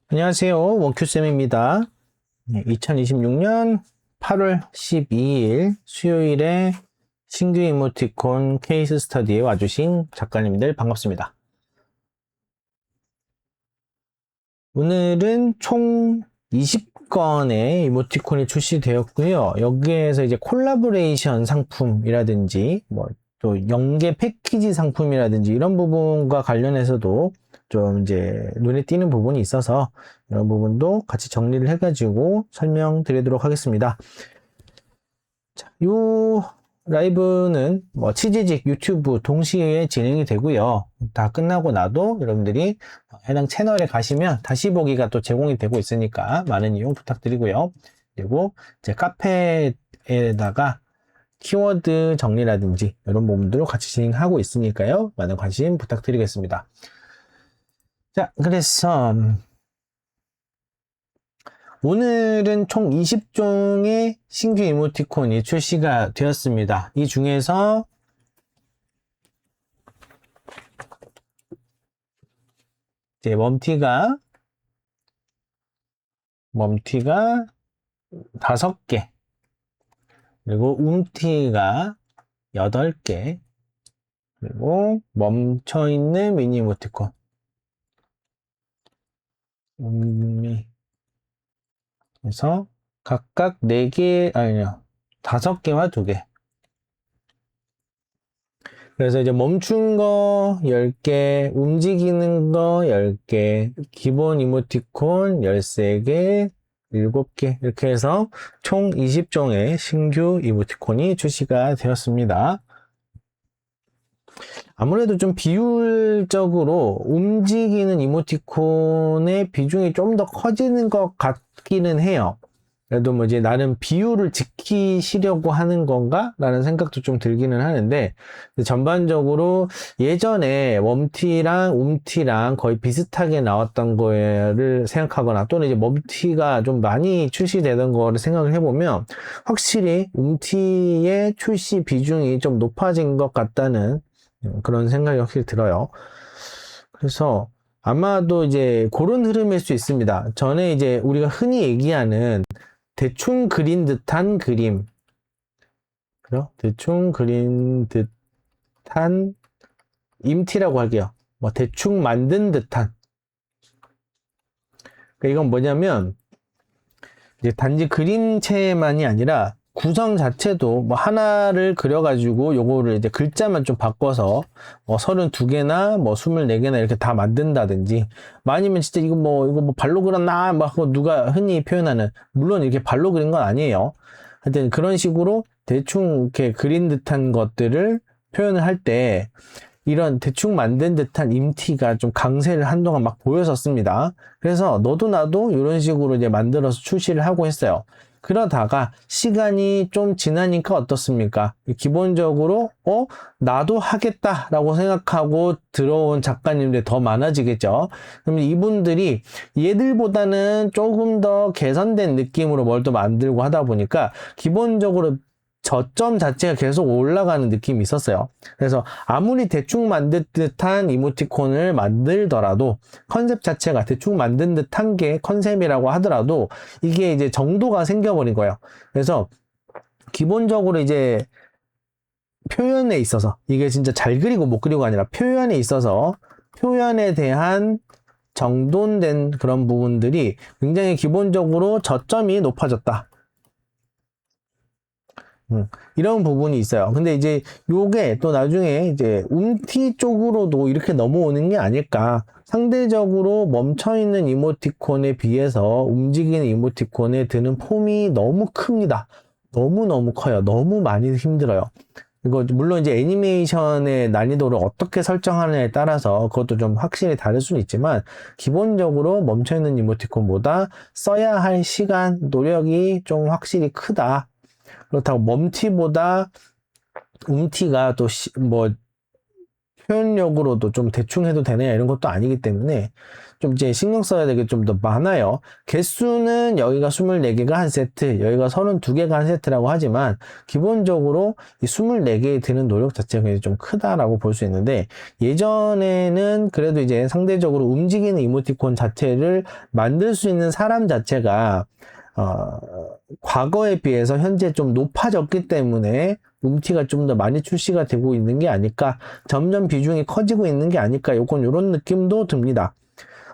안녕하세요. 원큐쌤입니다. 2026년 8월 12일 수요일에 신규 이모티콘 케이스 스터디에 와주신 작가님들 반갑습니다. 오늘은 총 20건의 이모티콘이 출시되었고요. 여기에서 이제 콜라보레이션 상품이라든지 또 연계 패키지 상품이라든지 이런 부분과 관련해서도 좀 이제 눈에 띄는 부분이 있어서 이런 부분도 같이 정리를 해가지고 설명드리도록 하겠습니다. 자, 요 라이브는 취지직 유튜브 동시에 진행이 되고요. 다 끝나고 나도 여러분들이 해당 채널에 가시면 다시 보기가 또 제공이 되고 있으니까 많은 이용 부탁드리고요. 그리고 제 카페에다가 키워드 정리라든지 이런 부분들을 같이 진행하고 있으니까요. 많은 관심 부탁드리겠습니다. 자, 그래서 오늘은 총 20종의 신규 이모티콘이 출시가 되었습니다. 이 중에서 이제 멈티가 5개, 그리고 움티가 8개, 그리고 멈춰있는 미니 이모티콘 그래서 각각 4개, 아니요, 5개와 2개. 그래서 이제 멈춘 거 10개, 움직이는 거 10개, 기본 이모티콘 13개, 7개, 이렇게 해서 총 20종의 신규 이모티콘이 출시가 되었습니다. 아무래도 좀 비율적으로 움직이는 이모티콘의 비중이 좀 더 커지는 것 같기는 해요. 그래도 이제 나름 비율을 지키시려고 하는 건가? 라는 생각도 좀 들기는 하는데, 전반적으로 예전에 웜티랑 움티랑 거의 비슷하게 나왔던 거를 생각하거나, 또는 이제 멈티가 좀 많이 출시되던 거를 생각을 해보면, 확실히 움티의 출시 비중이 좀 높아진 것 같다는 그런 생각이 확실히 들어요. 그래서 아마도 이제 그런 흐름일 수 있습니다. 전에 이제 우리가 흔히 얘기하는 대충 그린 듯한 그림. 그죠? 대충 그린 듯한 임티라고 할게요. 대충 만든 듯한. 그러니까 이건 뭐냐면, 이제 단지 그림체만이 아니라 구성 자체도 하나를 그려가지고 요거를 이제 글자만 좀 바꿔서 32개나 24개나 이렇게 다 만든다든지, 아니면 진짜 이거 발로 그렸나 하고 누가 흔히 표현하는, 물론 이렇게 발로 그린 건 아니에요. 하여튼 그런 식으로 대충 이렇게 그린 듯한 것들을 표현을 할 때 이런 대충 만든 듯한 임티가 좀 강세를 한동안 막 보였었습니다. 그래서 너도 나도 이런 식으로 이제 만들어서 출시를 하고 했어요. 그러다가 시간이 좀 지나니까 어떻습니까? 기본적으로 나도 하겠다라고 생각하고 들어온 작가님들이 더 많아지겠죠. 그럼 이분들이 얘들보다는 조금 더 개선된 느낌으로 뭘 또 만들고 하다 보니까 기본적으로 저점 자체가 계속 올라가는 느낌이 있었어요. 그래서 아무리 대충 만든 듯한 이모티콘을 만들더라도, 컨셉 자체가 대충 만든 듯한 게 컨셉이라고 하더라도 이게 이제 정도가 생겨버린 거예요. 그래서 기본적으로 이제 표현에 있어서, 이게 진짜 잘 그리고 못 그리고가 아니라 표현에 있어서 표현에 대한 정돈된 그런 부분들이 굉장히 기본적으로 저점이 높아졌다. 이런 부분이 있어요. 근데 이제 요게 또 나중에 이제 움티 쪽으로도 이렇게 넘어오는 게 아닐까. 상대적으로 멈춰있는 이모티콘에 비해서 움직이는 이모티콘에 드는 폼이 너무 큽니다. 너무너무 커요. 너무 많이 힘들어요. 이거 물론 이제 애니메이션의 난이도를 어떻게 설정하느냐에 따라서 그것도 좀 확실히 다를 수는 있지만, 기본적으로 멈춰있는 이모티콘보다 써야 할 시간, 노력이 좀 확실히 크다. 그렇다고 멈티보다 움티가 또 표현력으로도 좀 대충 해도 되느냐 이런 것도 아니기 때문에 좀 이제 신경 써야 될 게 좀 더 많아요. 개수는 여기가 24개가 한 세트, 여기가 32개가 한 세트라고 하지만 기본적으로 이 24개에 드는 노력 자체가 굉장히 좀 크다라고 볼 수 있는데, 예전에는 그래도 이제 상대적으로 움직이는 이모티콘 자체를 만들 수 있는 사람 자체가 과거에 비해서 현재 좀 높아졌기 때문에 움티가 좀 더 많이 출시가 되고 있는 게 아닐까, 점점 비중이 커지고 있는 게 아닐까, 요런 느낌도 듭니다.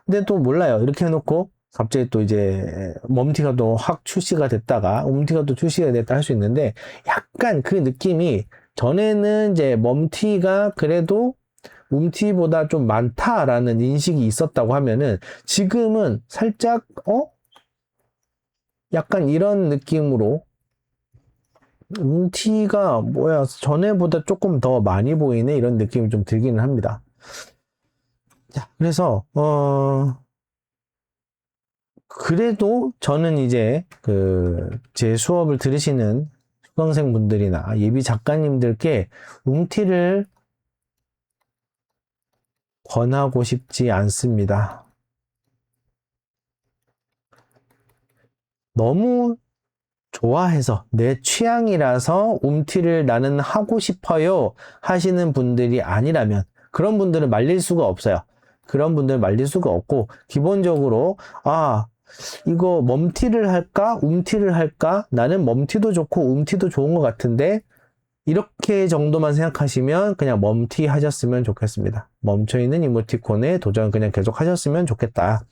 근데 또 몰라요. 이렇게 해놓고 갑자기 또 이제 멈티가 또 확 출시가 됐다가 움티가 또 출시가 됐다 할 수 있는데, 약간 그 느낌이, 전에는 이제 멈티가 그래도 움티보다 좀 많다라는 인식이 있었다고 하면은, 지금은 살짝 약간 이런 느낌으로 움티가 뭐야, 전에보다 조금 더 많이 보이네, 이런 느낌이 좀 들기는 합니다. 자, 그래서 그래도 저는 이제 제 수업을 들으시는 수강생분들이나 예비 작가님들께 움티를 권하고 싶지 않습니다. 너무 좋아해서 내 취향이라서 움티를 나는 하고 싶어요 하시는 분들이 아니라면, 그런 분들은 말릴 수가 없어요. 그런 분들은 말릴 수가 없고, 기본적으로 이거 멈티를 할까 움티를 할까, 나는 멈티도 좋고 움티도 좋은 것 같은데, 이렇게 정도만 생각하시면 그냥 멈티 하셨으면 좋겠습니다. 멈춰있는 이모티콘에 도전 그냥 계속 하셨으면 좋겠다.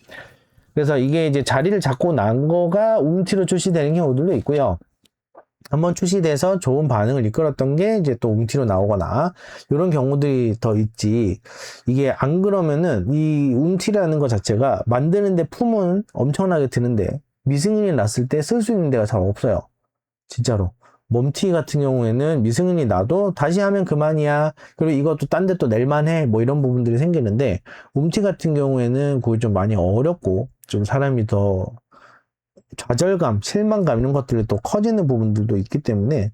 그래서 이게 이제 자리를 잡고 난 거가 움티로 출시되는 경우들도 있고요. 한번 출시돼서 좋은 반응을 이끌었던 게 이제 또 움티로 나오거나, 이런 경우들이 더 있지. 이게 안 그러면은 이 움티라는 것 자체가 만드는데 품은 엄청나게 드는데 미승인이 났을 때 쓸 수 있는 데가 잘 없어요. 진짜로. 멈티 같은 경우에는 미승인이 나도 다시 하면 그만이야. 그리고 이것도 딴 데 또 낼만해. 뭐 이런 부분들이 생기는데, 움티 같은 경우에는 그게 좀 많이 어렵고, 좀 사람이 더 좌절감, 실망감 이런 것들이 또 커지는 부분들도 있기 때문에,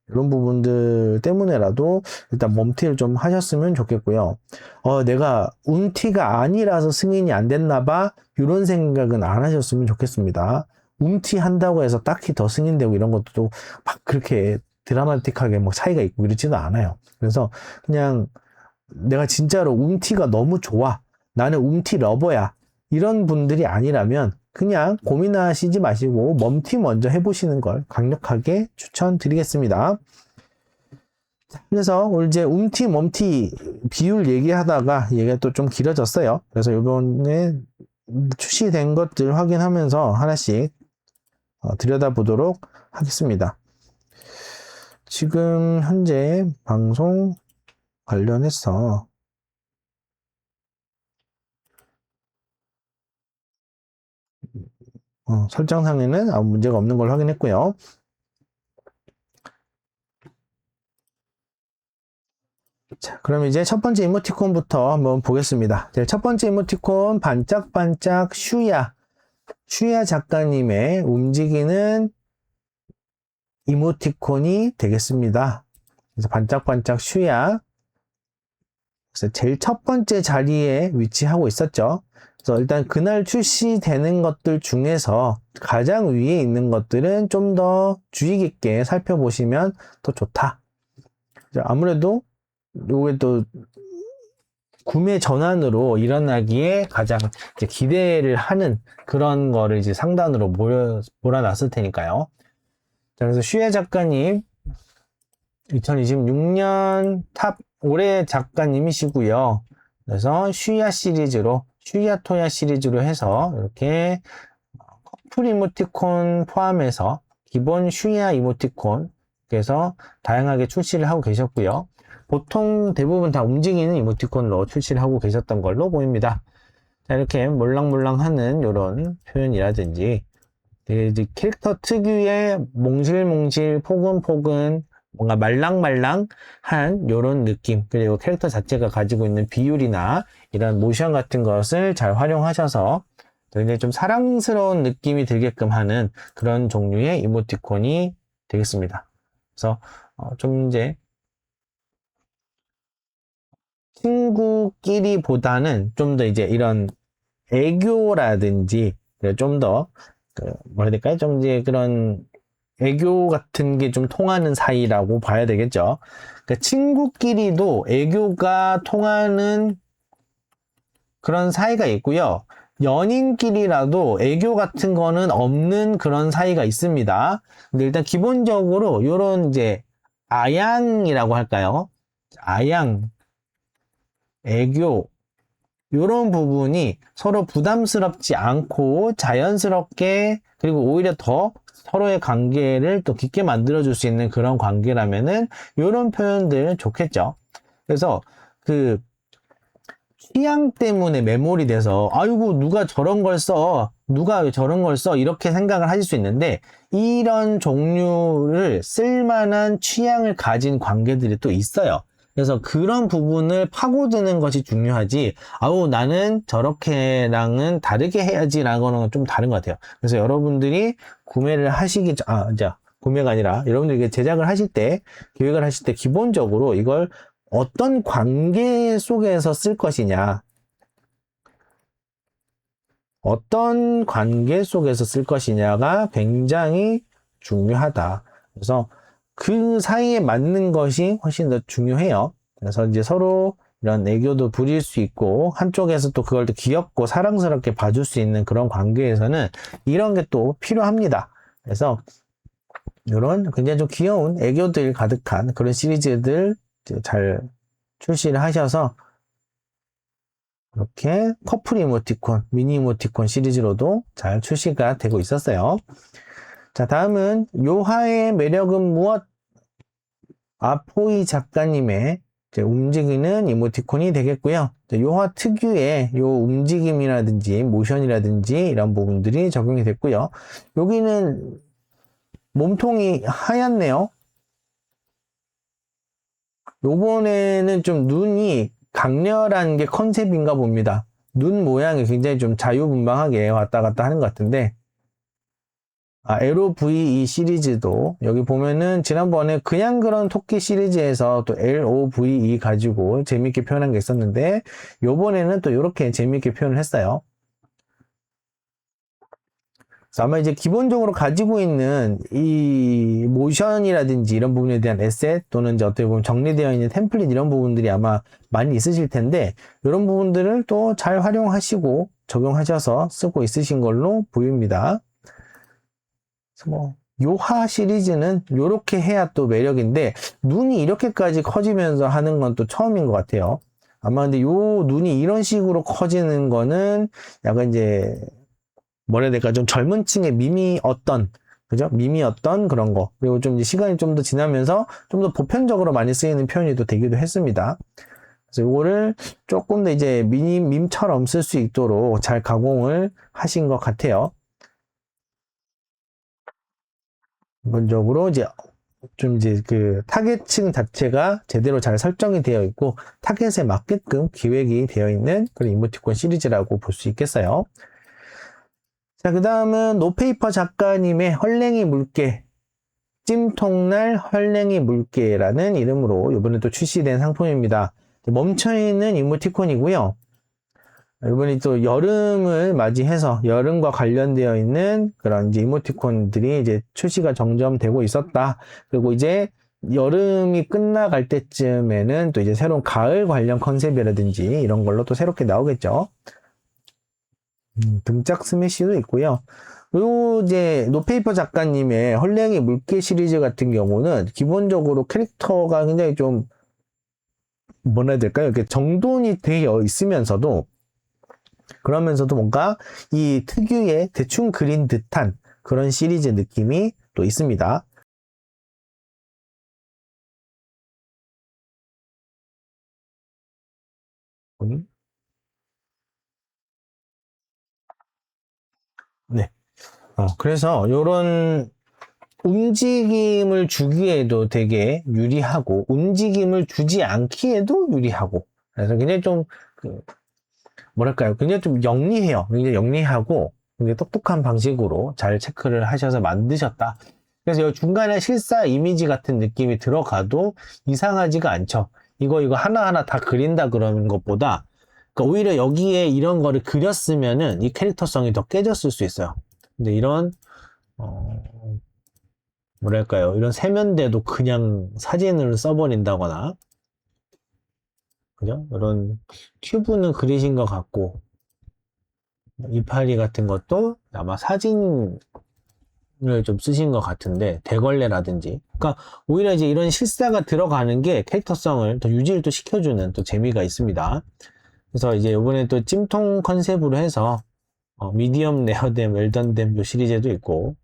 이런 부분들 때문에라도 일단 멈티를 좀 하셨으면 좋겠고요. 내가 움티가 아니라서 승인이 안 됐나 봐, 이런 생각은 안 하셨으면 좋겠습니다. 움티 한다고 해서 딱히 더 승인되고 이런 것도 막 그렇게 드라마틱하게 뭐 차이가 있고 이러지도 않아요. 그래서 그냥 내가 진짜로 움티가 너무 좋아, 나는 움티 러버야, 이런 분들이 아니라면 그냥 고민하시지 마시고 멈티 먼저 해보시는 걸 강력하게 추천드리겠습니다. 그래서 오늘 이제 움티 멈티 비율 얘기하다가 얘기가 또 좀 길어졌어요. 그래서 이번에 출시된 것들 확인하면서 하나씩 들여다보도록 하겠습니다. 지금 현재 방송 관련해서 설정상에는 아무 문제가 없는 걸 확인했고요. 자, 그럼 이제 첫 번째 이모티콘부터 한번 보겠습니다. 첫 번째 이모티콘, 반짝반짝 슈야 작가님의 움직이는 이모티콘이 되겠습니다. 그래서 반짝반짝 슈야. 그래서 제일 첫 번째 자리에 위치하고 있었죠. 그래서 일단 그날 출시되는 것들 중에서 가장 위에 있는 것들은 좀 더 주의 깊게 살펴보시면 더 좋다. 아무래도 요게 또 구매 전환으로 일어나기에 가장 이제 기대를 하는 그런 거를 이제 상단으로 몰아놨을 테니까요. 자, 그래서 슈야 작가님 2026년 탑 올해 작가님이시고요. 그래서 슈야 시리즈로, 슈야 토야 시리즈로 해서 이렇게 커플 이모티콘 포함해서 기본 슈야 이모티콘, 그래서 다양하게 출시를 하고 계셨고요. 보통 대부분 다 움직이는 이모티콘으로 출시를 하고 계셨던 걸로 보입니다. 자, 이렇게 몰랑몰랑하는 이런 표현이라든지, 이제 캐릭터 특유의 몽실몽실, 포근포근, 뭔가 말랑말랑한 이런 느낌, 그리고 캐릭터 자체가 가지고 있는 비율이나 이런 모션 같은 것을 잘 활용하셔서 굉장히 좀 사랑스러운 느낌이 들게끔 하는 그런 종류의 이모티콘이 되겠습니다. 그래서 좀 이제 친구끼리보다는 좀 더 이제 이런 애교라든지 좀 더 뭐라 해야 될까요? 좀 이제 그런 애교 같은 게 좀 통하는 사이라고 봐야 되겠죠. 그러니까 친구끼리도 애교가 통하는 그런 사이가 있고요. 연인끼리라도 애교 같은 거는 없는 그런 사이가 있습니다. 근데 일단 기본적으로 요런 이제 아양이라고 할까요? 아양, 애교, 요런 부분이 서로 부담스럽지 않고 자연스럽게 그리고 오히려 더 서로의 관계를 또 깊게 만들어줄 수 있는 그런 관계라면은 요런 표현들 좋겠죠. 그래서 그 취향 때문에 매몰이 돼서 아이고 누가 저런 걸 써, 누가 왜 저런 걸 써 이렇게 생각을 하실 수 있는데 이런 종류를 쓸만한 취향을 가진 관계들이 또 있어요. 그래서 그런 부분을 파고드는 것이 중요하지 아우 나는 저렇게랑은 다르게 해야지 라고는 좀 다른 것 같아요. 그래서 여러분들이 구매를 하시기 구매가 아니라 여러분들이 제작을 하실 때 기획을 하실 때 기본적으로 이걸 어떤 관계 속에서 쓸 것이냐, 어떤 관계 속에서 쓸 것이냐가 굉장히 중요하다. 그래서 그 사이에 맞는 것이 훨씬 더 중요해요. 그래서 이제 서로 이런 애교도 부릴 수 있고, 한쪽에서 또 그걸 또 귀엽고 사랑스럽게 봐줄 수 있는 그런 관계에서는 이런 게 또 필요합니다. 그래서 이런 굉장히 좀 귀여운 애교들 가득한 그런 시리즈들 잘 출시를 하셔서 이렇게 커플 이모티콘, 미니 이모티콘 시리즈로도 잘 출시가 되고 있었어요. 자, 다음은 요하의 매력은 무엇? 아포이 작가님의 움직이는 이모티콘이 되겠고요. 요하 특유의 요 움직임이라든지 모션이라든지 이런 부분들이 적용이 됐고요. 여기는 몸통이 하얗네요. 요번에는 좀 눈이 강렬한 게 컨셉인가 봅니다. 눈 모양이 굉장히 좀 자유분방하게 왔다 갔다 하는 것 같은데 LOVE 시리즈도 여기 보면은 지난번에 그냥 그런 토끼 시리즈에서 또 LOVE 가지고 재밌게 표현한 게 있었는데 요번에는 또 이렇게 재밌게 표현을 했어요. 아마 이제 기본적으로 가지고 있는 이 모션이라든지 이런 부분에 대한 에셋 또는 이제 어떻게 보면 정리되어 있는 템플릿 이런 부분들이 아마 많이 있으실 텐데 이런 부분들을 또 잘 활용하시고 적용하셔서 쓰고 있으신 걸로 보입니다. 그래서 뭐 요하 시리즈는 이렇게 해야 또 매력인데 눈이 이렇게까지 커지면서 하는 건 또 처음인 것 같아요. 아마 근데 요 눈이 이런 식으로 커지는 거는 약간 이제 뭐라 해야 될까 좀 젊은 층의 밈이었던 그죠? 밈이었던 그런 거 그리고 좀 이제 시간이 좀 더 지나면서 좀 더 보편적으로 많이 쓰이는 표현이 또 되기도 했습니다. 그래서 이거를 조금 더 이제 밈처럼 쓸 수 있도록 잘 가공을 하신 것 같아요. 기본적으로 이제 좀 이제 그 타겟층 자체가 제대로 잘 설정이 되어 있고 타겟에 맞게끔 기획이 되어 있는 그런 이모티콘 시리즈라고 볼 수 있겠어요. 자, 그 다음은 노페이퍼 작가님의 헐랭이 물개, 찜통날 헐랭이 물개라는 이름으로 이번에 또 출시된 상품입니다. 멈춰있는 이모티콘이고요. 이번에 또 여름을 맞이해서 여름과 관련되어 있는 그런 이제 이모티콘들이 이제 출시가 점점 되고 있었다. 그리고 이제 여름이 끝나갈 때쯤에는 또 이제 새로운 가을 관련 컨셉이라든지 이런 걸로 또 새롭게 나오겠죠. 등짝 스매시도 있고요. 그리고 이제 노페이퍼 작가님의 헐랭이 물개 시리즈 같은 경우는 기본적으로 캐릭터가 굉장히 좀 뭐라 해야 될까요? 이렇게 정돈이 되어 있으면서도 그러면서도 뭔가 이 특유의 대충 그린 듯한 그런 시리즈 느낌이 또 있습니다. 네. 그래서 요런 움직임을 주기에도 되게 유리하고 움직임을 주지 않기에도 유리하고 그래서 굉장히 좀 뭐랄까요 굉장히 좀 영리해요. 굉장히 영리하고 굉장히 똑똑한 방식으로 잘 체크를 하셔서 만드셨다. 그래서 이 중간에 실사 이미지 같은 느낌이 들어가도 이상하지가 않죠. 이거 하나하나 다 그린다 그러는 것보다 그러니까 오히려 여기에 이런 거를 그렸으면은 이 캐릭터성이 더 깨졌을 수 있어요. 근데 이런 뭐랄까요, 이런 세면대도 그냥 사진을 써버린다거나, 그죠? 이런 튜브는 그리신 것 같고, 이파리 같은 것도 아마 사진을 좀 쓰신 것 같은데, 대걸레라든지. 그러니까 오히려 이제 이런 실사가 들어가는 게 캐릭터성을 더 유지를 또 시켜주는 또 재미가 있습니다. 그래서 이제 이번에 또 찜통 컨셉으로 해서 미디엄 레어댐, 웰던댐 시리즈도 있고,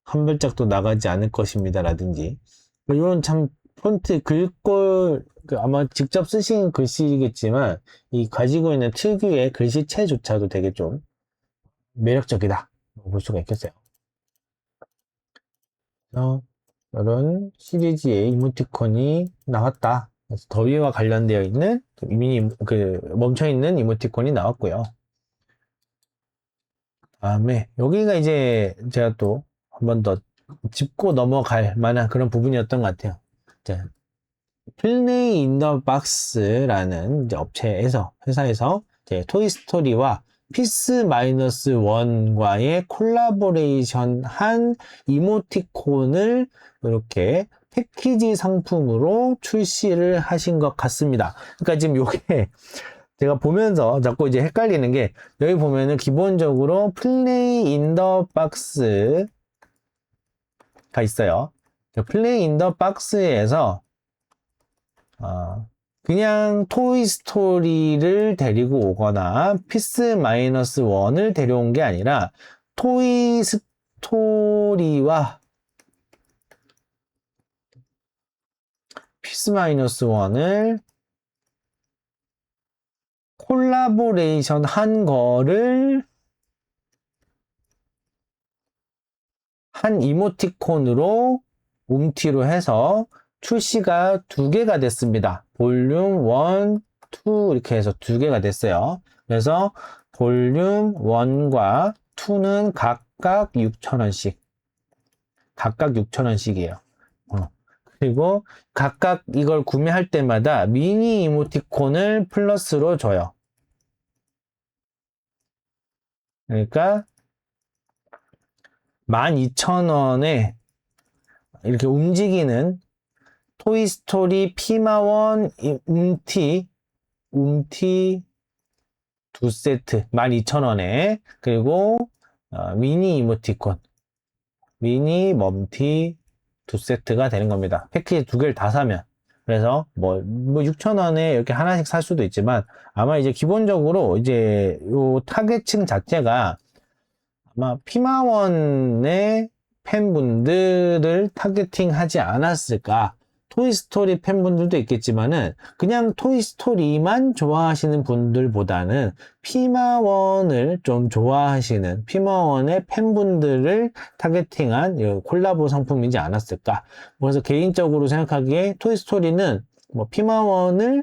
한 발짝도 나가지 않을 것입니다 라든지, 이런 참 폰트 글꼴 아마 직접 쓰신 글씨겠지만 이 가지고 있는 특유의 글씨체조차도 되게 좀 매력적이다 볼 수가 있겠어요. 이런 시리즈의 이모티콘이 나왔다. 그래서 더위와 관련되어 있는 이미 멈춰있는 이모티콘이 나왔고요. 다음에 여기가 이제 제가 또 한 번 더 짚고 넘어갈 만한 그런 부분이었던 것 같아요. 플레이 인 더 박스라는 이제 회사에서 이제 토이스토리와 피스 마이너스 원과의 콜라보레이션 한 이모티콘을 이렇게 패키지 상품으로 출시를 하신 것 같습니다. 그러니까 지금 요게 제가 보면서 자꾸 이제 헷갈리는 게, 여기 보면은 기본적으로 플레이 인 더 박스가 있어요. 플레이 인 더 박스에서 그냥 토이스토리를 데리고 오거나 피스 마이너스 원을 데려온 게 아니라 토이스토리와 피스 마이너스 원을 콜라보레이션 한 거를 한 이모티콘으로 움티로 해서 출시가 2개가 됐습니다. 볼륨 1, 2 이렇게 해서 2개가 됐어요. 그래서 볼륨 1과 2는 각각 6,000원씩. 각각 6,000원씩이에요. 그리고 각각 이걸 구매할 때마다 미니 이모티콘을 플러스로 줘요. 그러니까 12,000원에 이렇게 움직이는 토이스토리 피마원 움티 2세트 12,000원에, 그리고 미니 이모티콘 미니 멈티 2세트가 되는 겁니다. 패키지 2개를 다 사면. 그래서 뭐 6,000원에 이렇게 하나씩 살 수도 있지만, 아마 이제 기본적으로 이제 요 타겟층 자체가 아마 피마원의 팬분들을 타겟팅하지 않았을까. 토이스토리 팬분들도 있겠지만은 그냥 토이스토리만 좋아하시는 분들보다는 피마원을 좀 좋아하시는 피마원의 팬분들을 타겟팅한 콜라보 상품이지 않았을까. 그래서 개인적으로 생각하기에 토이스토리는 뭐 피마원을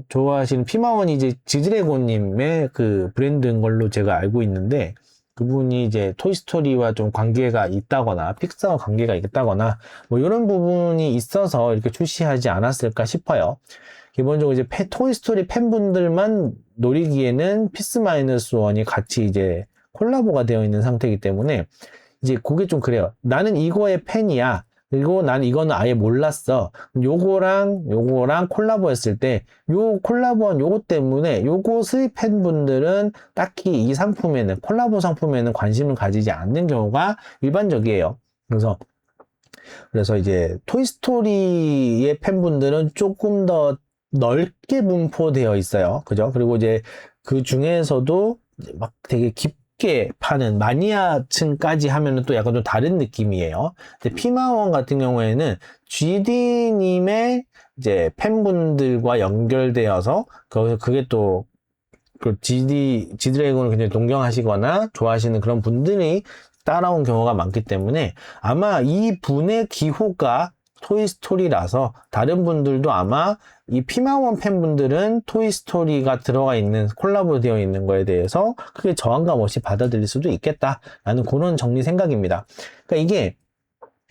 좋아하시는, 피마원이 이제 지드래곤님의 그 브랜드인 걸로 제가 알고 있는데, 그분이 이제 토이스토리와 좀 관계가 있다거나 픽사와 관계가 있다거나 뭐 이런 부분이 있어서 이렇게 출시하지 않았을까 싶어요. 기본적으로 이제 토이스토리 팬분들만 노리기에는 피스 마이너스 원이 같이 이제 콜라보가 되어 있는 상태이기 때문에 이제 그게 좀 그래요. 나는 이거의 팬이야. 그리고 난 이거는 아예 몰랐어. 요거랑 콜라보 했을 때, 요 콜라보한 요거 때문에 요것의 팬분들은 딱히 이 상품에는, 콜라보 상품에는 관심을 가지지 않는 경우가 일반적이에요. 그래서 이제 토이스토리의 팬분들은 조금 더 넓게 분포되어 있어요. 그죠? 그리고 이제 그 중에서도 막 되게 깊게 파는 마니아층까지 하면은 또 약간 좀 다른 느낌이에요. 근데 피마원 같은 경우에는 GD님의 이제 팬분들과 연결되어서 그게 또 그 지드래곤을 굉장히 동경하시거나 좋아하시는 그런 분들이 따라온 경우가 많기 때문에 아마 이 분의 기호가 토이스토리라서 다른 분들도 아마 이 피마원 팬분들은 토이스토리가 들어가 있는, 콜라보 되어 있는 거에 대해서 크게 저항감 없이 받아들일 수도 있겠다라는 그런 정리 생각입니다. 그러니까 이게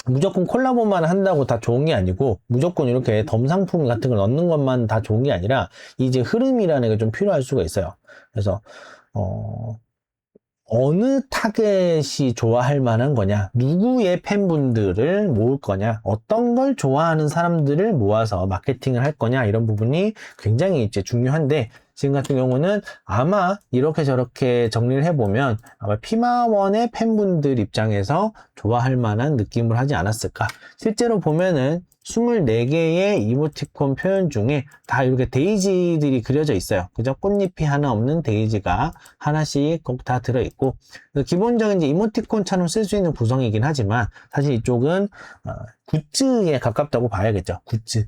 무조건 콜라보만 한다고 다 좋은 게 아니고, 무조건 이렇게 덤 상품 같은 걸 넣는 것만 다 좋은 게 아니라, 이제 흐름이라는 게 좀 필요할 수가 있어요. 그래서, 어느 타겟이 좋아할 만한 거냐, 누구의 팬분들을 모을 거냐, 어떤 걸 좋아하는 사람들을 모아서 마케팅을 할 거냐, 이런 부분이 굉장히 이제 중요한데, 지금 같은 경우는 아마 이렇게 저렇게 정리를 해보면 아마 피마원의 팬분들 입장에서 좋아할 만한 느낌을 하지 않았을까. 실제로 보면은 24개의 이모티콘 표현 중에 다 이렇게 데이지들이 그려져 있어요. 그죠? 꽃잎이 하나 없는 데이지가 하나씩 꼭 다 들어있고, 기본적인 이제 이모티콘처럼 쓸 수 있는 구성이긴 하지만, 사실 이쪽은 굿즈에 가깝다고 봐야겠죠. 굿즈.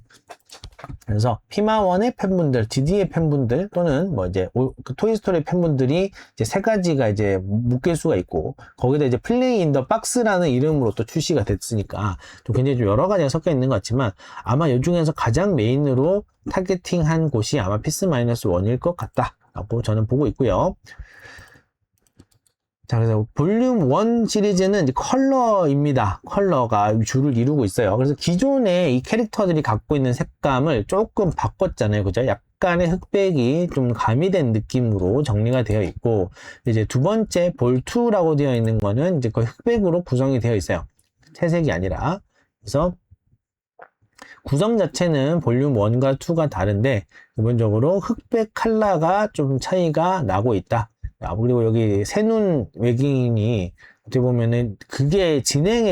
그래서 피마원의 팬분들, DD의 팬분들, 또는 뭐 이제 토이스토리 팬분들이 이제 세 가지가 이제 묶일 수가 있고, 거기다 이제 플레이 인 더 박스라는 이름으로 또 출시가 됐으니까 좀 굉장히 좀 여러 가지가 섞여 있는 것 같지만, 아마 이 중에서 가장 메인으로 타겟팅한 곳이 아마 피스-1일 것 같다라고 저는 보고 있고요. 자, 그래서 볼륨 1 시리즈는 이제 컬러입니다. 컬러가 주를 이루고 있어요. 그래서 기존에 이 캐릭터들이 갖고 있는 색감을 조금 바꿨잖아요. 그죠? 약간의 흑백이 좀 가미된 느낌으로 정리가 되어 있고, 이제 두 번째 볼 2라고 되어 있는 거는 이제 거의 흑백으로 구성이 되어 있어요. 채색이 아니라. 그래서 구성 자체는 볼륨 1과 2가 다른데, 기본적으로 흑백 컬러가 좀 차이가 나고 있다. 그리고 여기 새눈 외계인이 어떻게 보면은 그게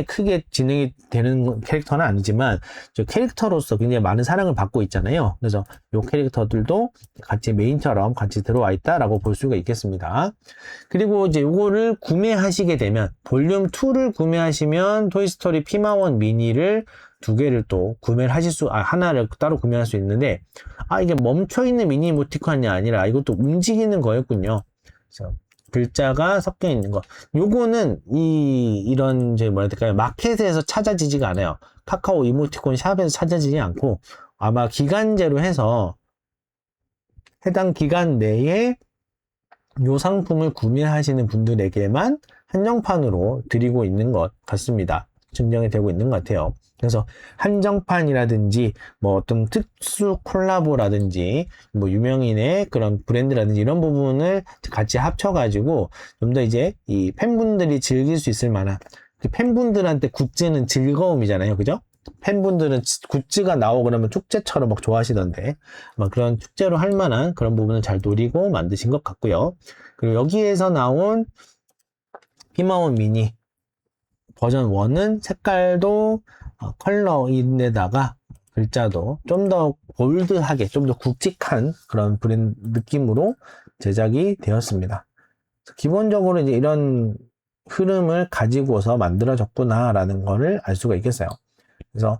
크게 진행이 되는 캐릭터는 아니지만, 저 캐릭터로서 굉장히 많은 사랑을 받고 있잖아요. 그래서 이 캐릭터들도 같이 메인처럼 같이 들어와 있다라고 볼 수가 있겠습니다. 그리고 이제 이거를 구매하시게 되면, 볼륨 2를 구매하시면 토이스토리 피마원 미니를 두 개를 또 구매를 하나를 따로 구매할 수 있는데, 이게 멈춰있는 미니 이모티콘이 아니라 이것도 움직이는 거였군요. 그래서 글자가 섞여 있는 거. 요거는 이런 이제 뭐라 해야 될까요? 마켓에서 찾아지지가 않아요. 카카오 이모티콘 샵에서 찾아지지 않고, 아마 기간제로 해서 해당 기간 내에 요 상품을 구매하시는 분들에게만 한정판으로 드리고 있는 것 같습니다. 증정이 되고 있는 것 같아요. 그래서 한정판이라든지 뭐 어떤 특수 콜라보라든지 뭐 유명인의 그런 브랜드라든지 이런 부분을 같이 합쳐가지고 좀 더 이제 이 팬분들이 즐길 수 있을 만한, 팬분들한테 굿즈는 즐거움이잖아요. 그죠? 팬분들은 굿즈가 나오고 그러면 축제처럼 막 좋아하시던데, 막 그런 축제로 할 만한 그런 부분을 잘 노리고 만드신 것 같고요. 그리고 여기에서 나온 피마원 미니 버전 1은 색깔도 컬러인데다가 글자도 좀 더 볼드하게, 좀 더 굵직한 그런 브랜드 느낌으로 제작이 되었습니다. 기본적으로 이제 이런 흐름을 가지고서 만들어졌구나라는 거를 알 수가 있겠어요. 그래서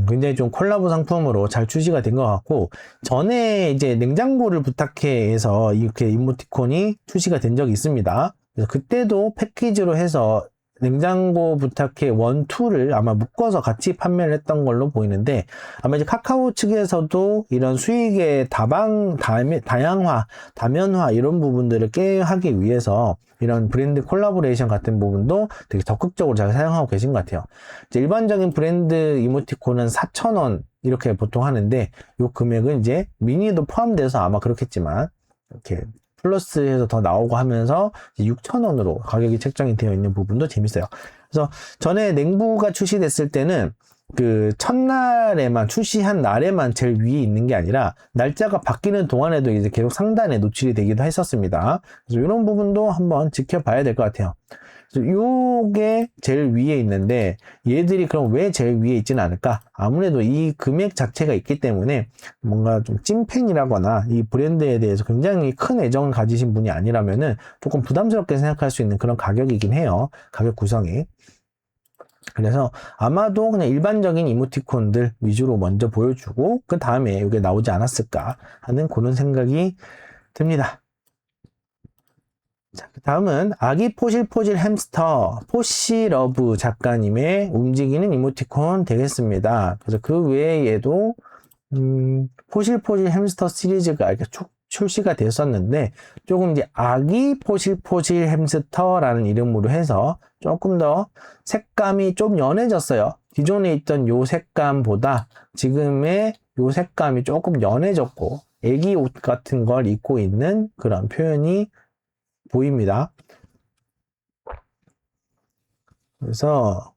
굉장히 좀 콜라보 상품으로 잘 출시가 된 것 같고, 전에 이제 냉장고를 부탁해에서 이렇게 이모티콘이 출시가 된 적이 있습니다. 그래서 그때도 패키지로 해서 냉장고 부탁해 1, 2를 아마 묶어서 같이 판매를 했던 걸로 보이는데, 아마 이제 카카오 측에서도 이런 수익의 다양화, 다면화 이런 부분들을 깨하기 위해서 이런 브랜드 콜라보레이션 같은 부분도 되게 적극적으로 잘 사용하고 계신 것 같아요. 이제 일반적인 브랜드 이모티콘은 4,000원 이렇게 보통 하는데, 요 금액은 이제 미니도 포함돼서 아마 그렇겠지만 이렇게 플러스해서 더 나오고 하면서 6,000원으로 가격이 책정이 되어 있는 부분도 재밌어요. 그래서 전에 냉부가 출시됐을 때는 그 첫날에만, 출시한 날에만 제일 위에 있는 게 아니라 날짜가 바뀌는 동안에도 이제 계속 상단에 노출이 되기도 했었습니다. 그래서 이런 부분도 한번 지켜봐야 될 것 같아요. 그래서 요게 제일 위에 있는데, 얘들이 그럼 왜 제일 위에 있지는 않을까? 아무래도 이 금액 자체가 있기 때문에 뭔가 좀 찐팬이라거나 이 브랜드에 대해서 굉장히 큰 애정을 가지신 분이 아니라면은 조금 부담스럽게 생각할 수 있는 그런 가격이긴 해요. 가격 구성이. 그래서 아마도 그냥 일반적인 이모티콘들 위주로 먼저 보여주고 그 다음에 이게 나오지 않았을까 하는 그런 생각이 듭니다. 자, 그 다음은 아기 포실포실 햄스터 포시러브 작가님의 움직이는 이모티콘 되겠습니다. 그래서 그 외에도 포실포실 햄스터 시리즈가 이렇게 출시가 됐었는데 조금 이제 아기 포실포실 햄스터라는 이름으로 해서 조금 더 색감이 좀 연해졌어요. 기존에 있던 요 색감보다 지금의 요 색감이 조금 연해졌고 애기 옷 같은 걸 입고 있는 그런 표현이 보입니다. 그래서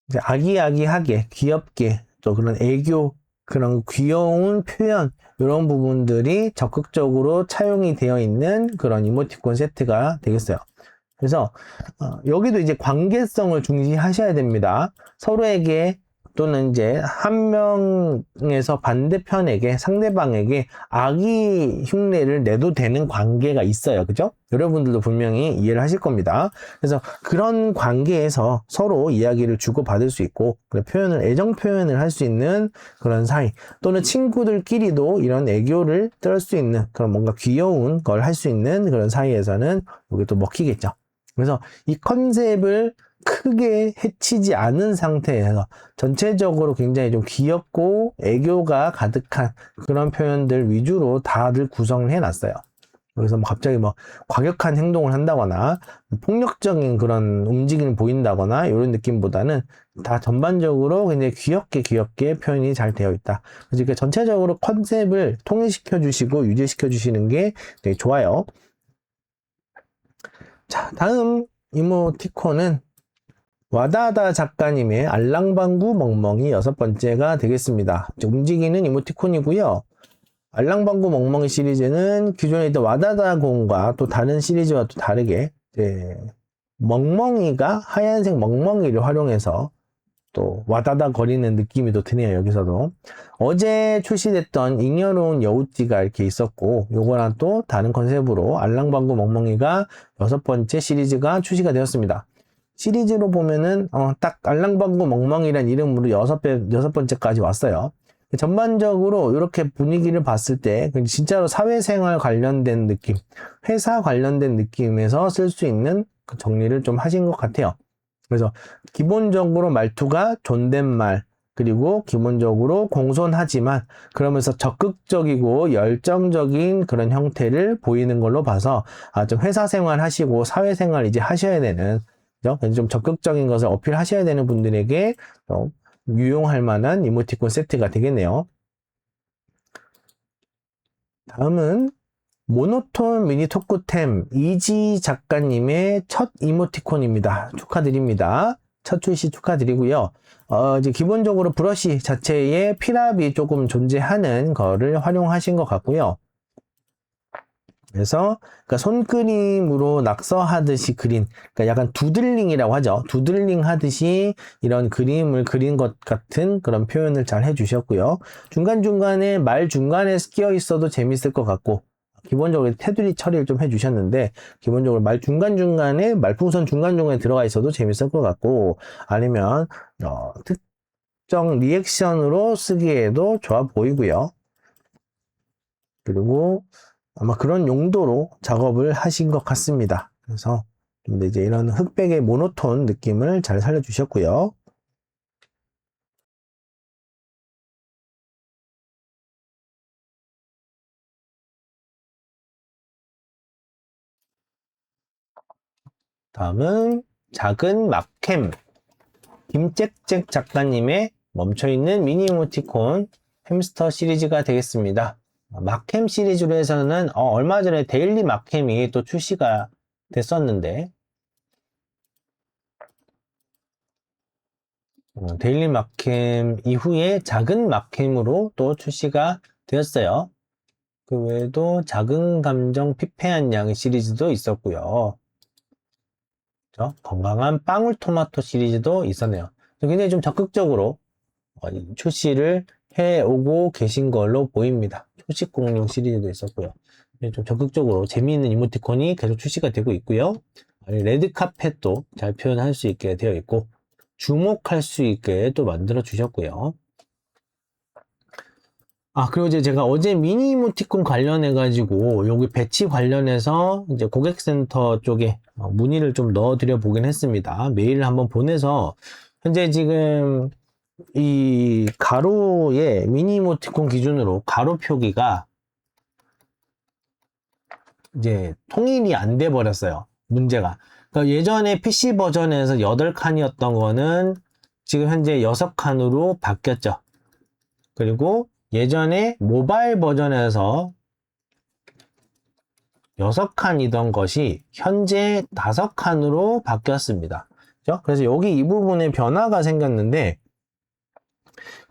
이제 아기아기하게 귀엽게 또 그런 애교 그런 귀여운 표현 이런 부분들이 적극적으로 차용이 되어 있는 그런 이모티콘 세트가 되겠어요. 그래서 여기도 이제 관계성을 중시하셔야 됩니다. 서로에게 또는 이제 한 명에서 반대편에게 상대방에게 악의 흉내를 내도 되는 관계가 있어요. 그죠? 여러분들도 분명히 이해를 하실 겁니다. 그래서 그런 관계에서 서로 이야기를 주고받을 수 있고 표현을 애정 표현을 할 수 있는 그런 사이 또는 친구들끼리도 이런 애교를 떨 수 있는 그런 뭔가 귀여운 걸 할 수 있는 그런 사이에서는 이게 또 먹히겠죠. 그래서 이 컨셉을 크게 해치지 않은 상태에서 전체적으로 굉장히 좀 귀엽고 애교가 가득한 그런 표현들 위주로 다들 구성을 해놨어요. 그래서 뭐 갑자기 뭐 과격한 행동을 한다거나 폭력적인 그런 움직임을 보인다거나 이런 느낌보다는 다 전반적으로 굉장히 귀엽게 표현이 잘 되어 있다. 그래서 이렇게 전체적으로 컨셉을 통일시켜 주시고 유지시켜 주시는 게 되게 좋아요. 자, 다음 이모티콘은 와다다 작가님의 알랑방구 멍멍이 6번째가 되겠습니다. 움직이는 이모티콘이고요. 알랑방구 멍멍이 시리즈는 기존에 있던 와다다 공과 또 다른 시리즈와 또 다르게 멍멍이가 하얀색 멍멍이를 활용해서 또 와다다 거리는 느낌이 또 드네요. 여기서도 어제 출시됐던 잉여로운 여우띠가 이렇게 있었고 요거랑 또 다른 컨셉으로 알랑방구 멍멍이가 6번째 시리즈가 출시가 되었습니다. 시리즈로 보면은 딱 알랑방구 멍멍이란 이름으로 6번째까지 왔어요. 전반적으로 이렇게 분위기를 봤을 때 진짜로 사회생활 관련된 느낌, 회사 관련된 느낌에서 쓸 수 있는 그 정리를 좀 하신 것 같아요. 그래서 기본적으로 말투가 존댓말, 그리고 기본적으로 공손하지만 그러면서 적극적이고 열정적인 그런 형태를 보이는 걸로 봐서 좀 회사 생활 하시고 사회생활 이제 하셔야 되는 좀 적극적인 것을 어필하셔야 되는 분들에게 좀 유용할 만한 이모티콘 세트가 되겠네요. 다음은 모노톤 미니 토크템 이지 작가님의 첫 이모티콘입니다. 축하드립니다. 첫 출시 축하드리고요. 이제 기본적으로 브러쉬 자체에 피랍이 조금 존재하는 거를 활용하신 것 같고요. 그래서 그러니까 손그림으로 낙서하듯이 그린, 그러니까 약간 두들링이라고 하죠. 두들링 하듯이 이런 그림을 그린 것 같은 그런 표현을 잘 해주셨고요. 중간중간에 말 중간에 끼어 있어도 재밌을 것 같고, 기본적으로 테두리 처리를 좀 해주셨는데, 기본적으로 말 중간중간에, 말풍선 중간중간에 들어가 있어도 재밌을 것 같고, 아니면, 특정 리액션으로 쓰기에도 좋아 보이고요. 그리고 아마 그런 용도로 작업을 하신 것 같습니다. 그래서 근데 이제 이런 흑백의 모노톤 느낌을 잘 살려주셨고요. 다음은 작은 막캠 김잭잭 작가님의 멈춰있는 미니 이모티콘 햄스터 시리즈가 되겠습니다. 막캠 시리즈로 해서는 얼마 전에 데일리 막캠이 또 출시가 됐었는데 데일리 막캠 이후에 작은 막캠으로 또 출시가 되었어요. 그 외에도 작은 감정 피폐한 양 시리즈도 있었고요. 건강한 빵울토마토 시리즈도 있었네요. 굉장히 좀 적극적으로 출시를 해오고 계신 걸로 보입니다. 초식공룡 시리즈도 있었고요. 좀 적극적으로 재미있는 이모티콘이 계속 출시가 되고 있고요. 레드카펫도 잘 표현할 수 있게 되어 있고 주목할 수 있게 또 만들어 주셨고요. 그리고 이제 제가 어제 미니 이모티콘 관련해가지고 여기 배치 관련해서 이제 고객센터 쪽에 문의를 좀 넣어드려 보긴 했습니다. 메일을 한번 보내서 현재 지금 이 가로의 미니 이모티콘 기준으로 가로 표기가 이제 통일이 안 돼 버렸어요. 문제가. 그러니까 예전에 PC 버전에서 8칸이었던 거는 지금 현재 6칸으로 바뀌었죠. 그리고 예전에 모바일 버전에서 6칸이던 것이 현재 5칸으로 바뀌었습니다. 그죠? 그래서 여기 이 부분에 변화가 생겼는데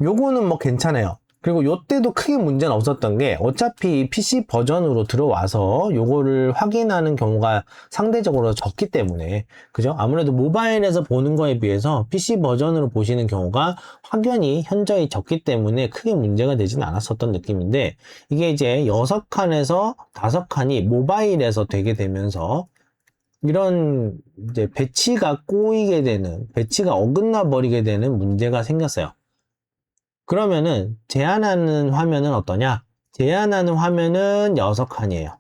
요거는 뭐 괜찮아요. 그리고 요때도 크게 문제는 없었던 게 어차피 PC 버전으로 들어와서 요거를 확인하는 경우가 상대적으로 적기 때문에 그죠? 아무래도 모바일에서 보는 거에 비해서 PC 버전으로 보시는 경우가 확연히 현저히 적기 때문에 크게 문제가 되지는 않았었던 느낌인데 이게 이제 6칸에서 5칸이 모바일에서 되게 되면서 이런 이제 배치가 꼬이게 되는, 배치가 어긋나 버리게 되는 문제가 생겼어요. 그러면은 제한하는 화면은 어떠냐? 제한하는 화면은 6칸이에요.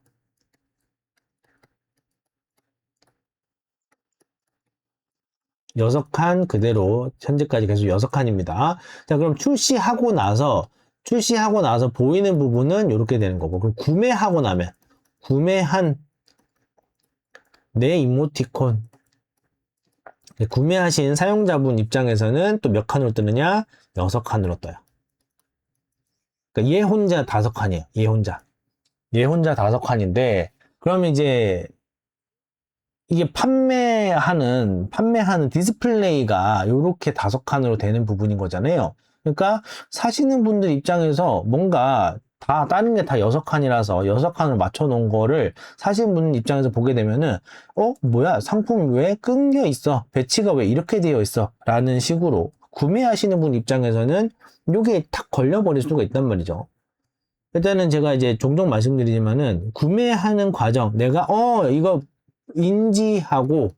여섯 칸 그대로 현재까지 계속 6칸입니다. 자, 그럼 출시하고 나서 보이는 부분은 이렇게 되는 거고, 그럼 구매하고 나면 구매한 내 이모티콘 구매하신 사용자분 입장에서는 또 몇 칸으로 뜨느냐? 6칸으로 떠요. 그러니까 얘 혼자 5칸이에요. 얘 혼자 5칸인데 그러면 이제 이게 판매하는 디스플레이가 이렇게 5칸으로 되는 부분인 거잖아요. 그러니까 사시는 분들 입장에서 뭔가 다 다른 게 다 6칸이라서 6칸을 맞춰 놓은 거를 사시는 분 입장에서 보게 되면은 뭐야 상품이 왜 끊겨 있어, 배치가 왜 이렇게 되어 있어 라는 식으로 구매하시는 분 입장에서는 이게 탁 걸려버릴 수가 있단 말이죠. 일단은 제가 이제 종종 말씀드리지만은 구매하는 과정, 내가 이거 인지하고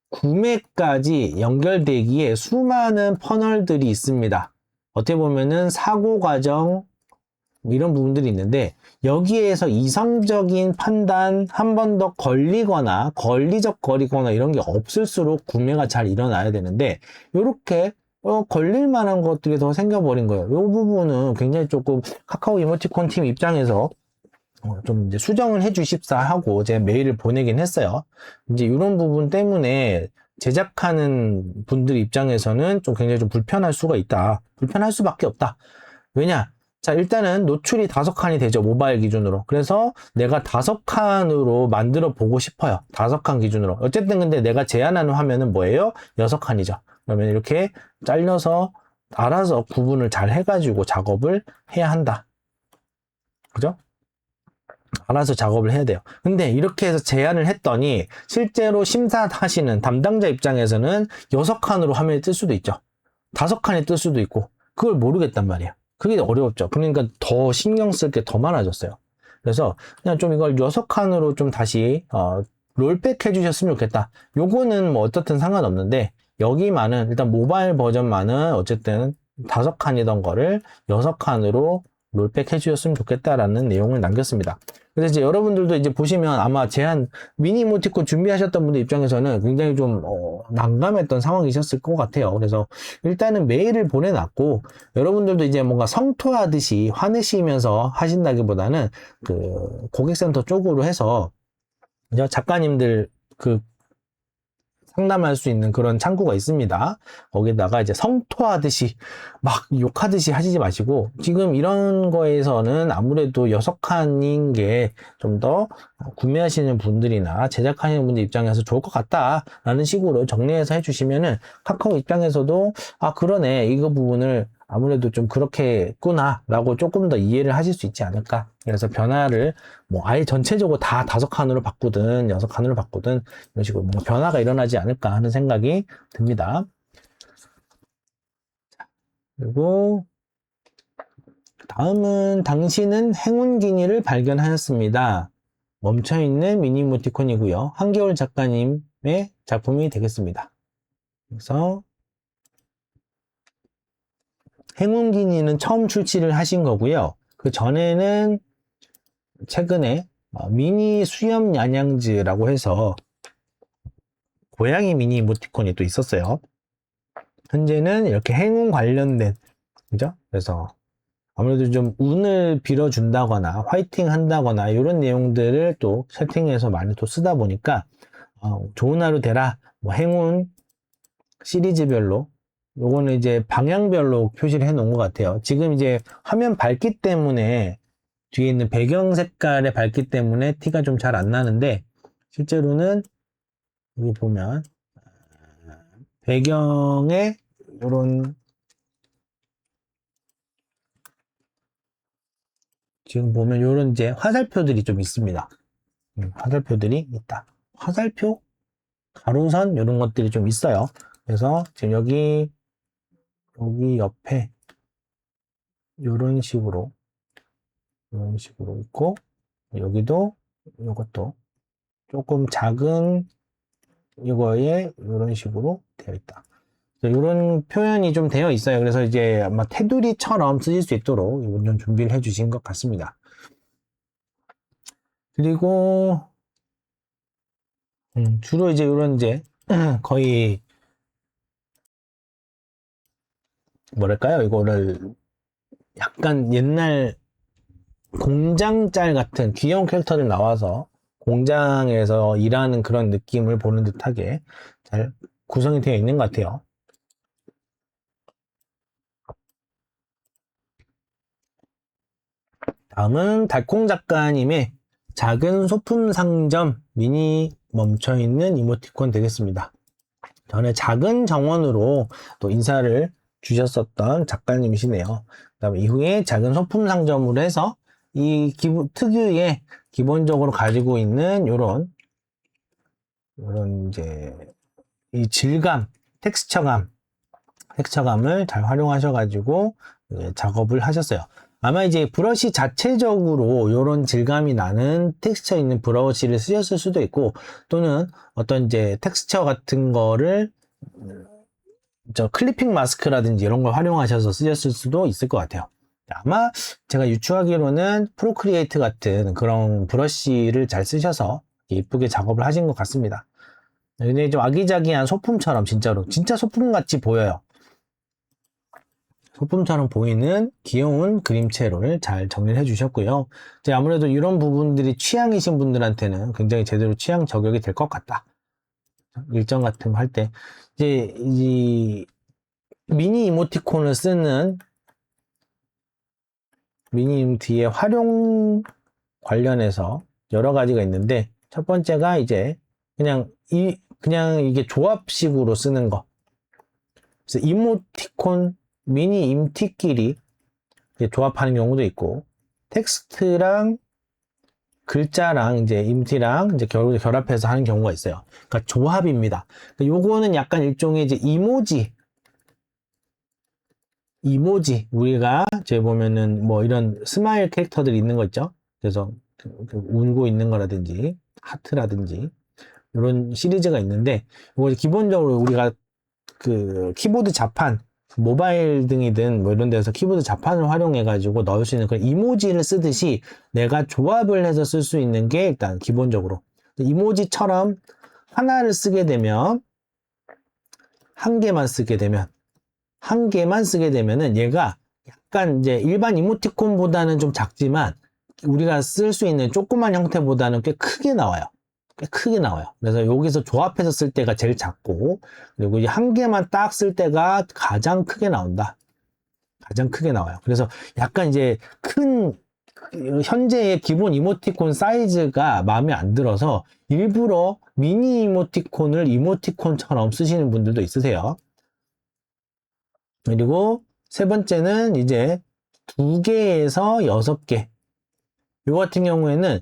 구매까지 연결되기에 수많은 퍼널들이 있습니다. 어떻게 보면은 사고 과정 이런 부분들이 있는데 여기에서 이성적인 판단 한 번 더 걸리적거리거나 이런 게 없을수록 구매가 잘 일어나야 되는데 이렇게 걸릴 만한 것들이 더 생겨버린 거예요. 이 부분은 굉장히 조금 카카오 이모티콘 팀 입장에서 좀 이제 수정을 해 주십사 하고 제가 메일을 보내긴 했어요. 이제 이런 부분 때문에 제작하는 분들 입장에서는 좀 굉장히 좀 불편할 수가 있다. 불편할 수밖에 없다. 왜냐? 자, 일단은 노출이 5칸이 되죠. 모바일 기준으로. 그래서 내가 5칸으로 만들어 보고 싶어요. 5칸 기준으로. 어쨌든 근데 내가 제한하는 화면은 뭐예요? 6칸이죠. 그러면 이렇게 잘려서 알아서 구분을 잘 해가지고 작업을 해야 한다. 그죠? 알아서 작업을 해야 돼요. 근데 이렇게 해서 제안을 했더니 실제로 심사하시는 담당자 입장에서는 6칸으로 화면이 뜰 수도 있죠. 5칸이 뜰 수도 있고 그걸 모르겠단 말이에요. 그게 어려웠죠. 그러니까 더 신경 쓸 게 더 많아졌어요. 그래서 그냥 좀 이걸 6칸으로 좀 다시 롤백 해주셨으면 좋겠다. 요거는 뭐 어떻든 상관없는데 여기만은 일단 모바일 버전만은 어쨌든 5칸이던 거를 6칸으로 롤백 해주셨으면 좋겠다라는 내용을 남겼습니다. 그래서 이제 여러분들도 이제 보시면 아마 제한 미니 이모티콘 준비하셨던 분들 입장에서는 굉장히 좀 난감했던 상황이셨을 것 같아요. 그래서 일단은 메일을 보내놨고 여러분들도 이제 뭔가 성토하듯이 화내시면서 하신다기보다는 그 고객센터 쪽으로 해서 작가님들 그 상담할 수 있는 그런 창구가 있습니다. 거기다가 이제 성토하듯이 막 욕하듯이 하시지 마시고 지금 이런 거에서는 아무래도 6칸인 게 좀 더 구매하시는 분들이나 제작하시는 분들 입장에서 좋을 것 같다라는 식으로 정리해서 해주시면은 카카오 입장에서도 그러네 이거 부분을 아무래도 좀 그렇게 했구나 라고 조금 더 이해를 하실 수 있지 않을까. 그래서 변화를 뭐 아예 전체적으로 다 5칸으로 바꾸든 6칸으로 바꾸든 이런 식으로 뭔가 변화가 일어나지 않을까 하는 생각이 듭니다. 그리고 다음은 당신은 행운 기니를 발견하였습니다. 멈춰있는 미니 이모티콘이고요. 한겨울 작가님의 작품이 되겠습니다. 그래서 행운 기니는 처음 출시를 하신 거고요. 그 전에는 최근에 미니 수염 야냥즈라고 해서 고양이 미니 이모티콘이 또 있었어요. 현재는 이렇게 행운 관련된, 그죠? 그래서 아무래도 좀 운을 빌어준다거나 화이팅 한다거나 이런 내용들을 또 세팅해서 많이 또 쓰다 보니까 좋은 하루 되라, 뭐 행운 시리즈별로 요거는 이제 방향별로 표시를 해 놓은 것 같아요. 지금 이제 화면 밝기 때문에 뒤에 있는 배경 색깔의 밝기 때문에 티가 좀 잘 안 나는데, 실제로는 여기 보면 배경에 이런, 지금 보면 이런 이제 화살표들이 좀 있습니다. 화살표들이 있다. 화살표, 가로선 이런 것들이 좀 있어요. 그래서 지금 여기 옆에 이런 식으로 있고, 여기도 이것도 조금 작은 이거에 이런 식으로 되어 있다. 이런 표현이 좀 되어 있어요. 그래서 이제 아마 테두리처럼 쓰실 수 있도록 이건 좀 준비를 해 주신 것 같습니다. 그리고 주로 이제 이런 이제 거의 뭐랄까요? 이거를 약간 옛날 공장 짤 같은 귀여운 캐릭터들 나와서 공장에서 일하는 그런 느낌을 보는 듯하게 잘 구성이 되어 있는 것 같아요. 다음은 달콩 작가님의 작은 소품 상점 미니 멈춰있는 이모티콘 되겠습니다. 전에 작은 정원으로 또 인사를 주셨었던 작가님이시네요. 그다음에 이후에 작은 소품 상점으로 해서 이 특유의 기본적으로 가지고 있는 요런 이제 이 질감, 텍스처감을 잘 활용하셔가지고 작업을 하셨어요. 아마 이제 브러쉬 자체적으로 이런 질감이 나는 텍스처 있는 브러쉬를 쓰셨을 수도 있고, 또는 어떤 이제 텍스처 같은 거를 클리핑 마스크라든지 이런 걸 활용하셔서 쓰셨을 수도 있을 것 같아요. 아마 제가 유추하기로는 프로크리에이트 같은 그런 브러쉬를 잘 쓰셔서 예쁘게 작업을 하신 것 같습니다. 근데 좀 아기자기한 소품처럼 진짜 소품같이 보여요. 소품처럼 보이는 귀여운 그림체를 잘 정리를 해주셨고요. 이제 아무래도 이런 부분들이 취향이신 분들한테는 굉장히 제대로 취향 저격이 될 것 같다. 일정 같은 거 할 때 이제 이 미니 이모티콘을 쓰는 미니 뒤에 활용 관련해서 여러 가지가 있는데, 첫 번째가 이제 그냥 이게 조합식으로 쓰는 거. 그래서 이모티콘 미니 임티끼리 조합하는 경우도 있고, 텍스트랑 글자랑 이제 임티랑 이제 결합해서 하는 경우가 있어요. 그러니까 조합입니다. 그러니까 요거는 약간 일종의 이제 이모지 우리가 제 보면은 뭐 이런 스마일 캐릭터들이 있는 거 있죠. 그래서 울고 있는 거라든지 하트라든지 이런 시리즈가 있는데, 이거 기본적으로 우리가 그 키보드 자판, 모바일 등이든 뭐 이런 데서 키보드 자판을 활용해 가지고 넣을 수 있는 그런 이모지를 쓰듯이 내가 조합을 해서 쓸 수 있는 게 일단 기본적으로 이모지처럼 하나를 쓰게 되면 한 개만 쓰게 되면은 얘가 약간 이제 일반 이모티콘보다는 좀 작지만 우리가 쓸 수 있는 조그만 형태보다는 꽤 크게 나와요. 그래서 여기서 조합해서 쓸 때가 제일 작고, 그리고 이제 한 개만 딱 쓸 때가 가장 크게 나와요. 그래서 약간 이제 현재의 기본 이모티콘 사이즈가 마음에 안 들어서 일부러 미니 이모티콘을 이모티콘처럼 쓰시는 분들도 있으세요. 그리고 세 번째는 이제 2개에서 6개. 요 같은 경우에는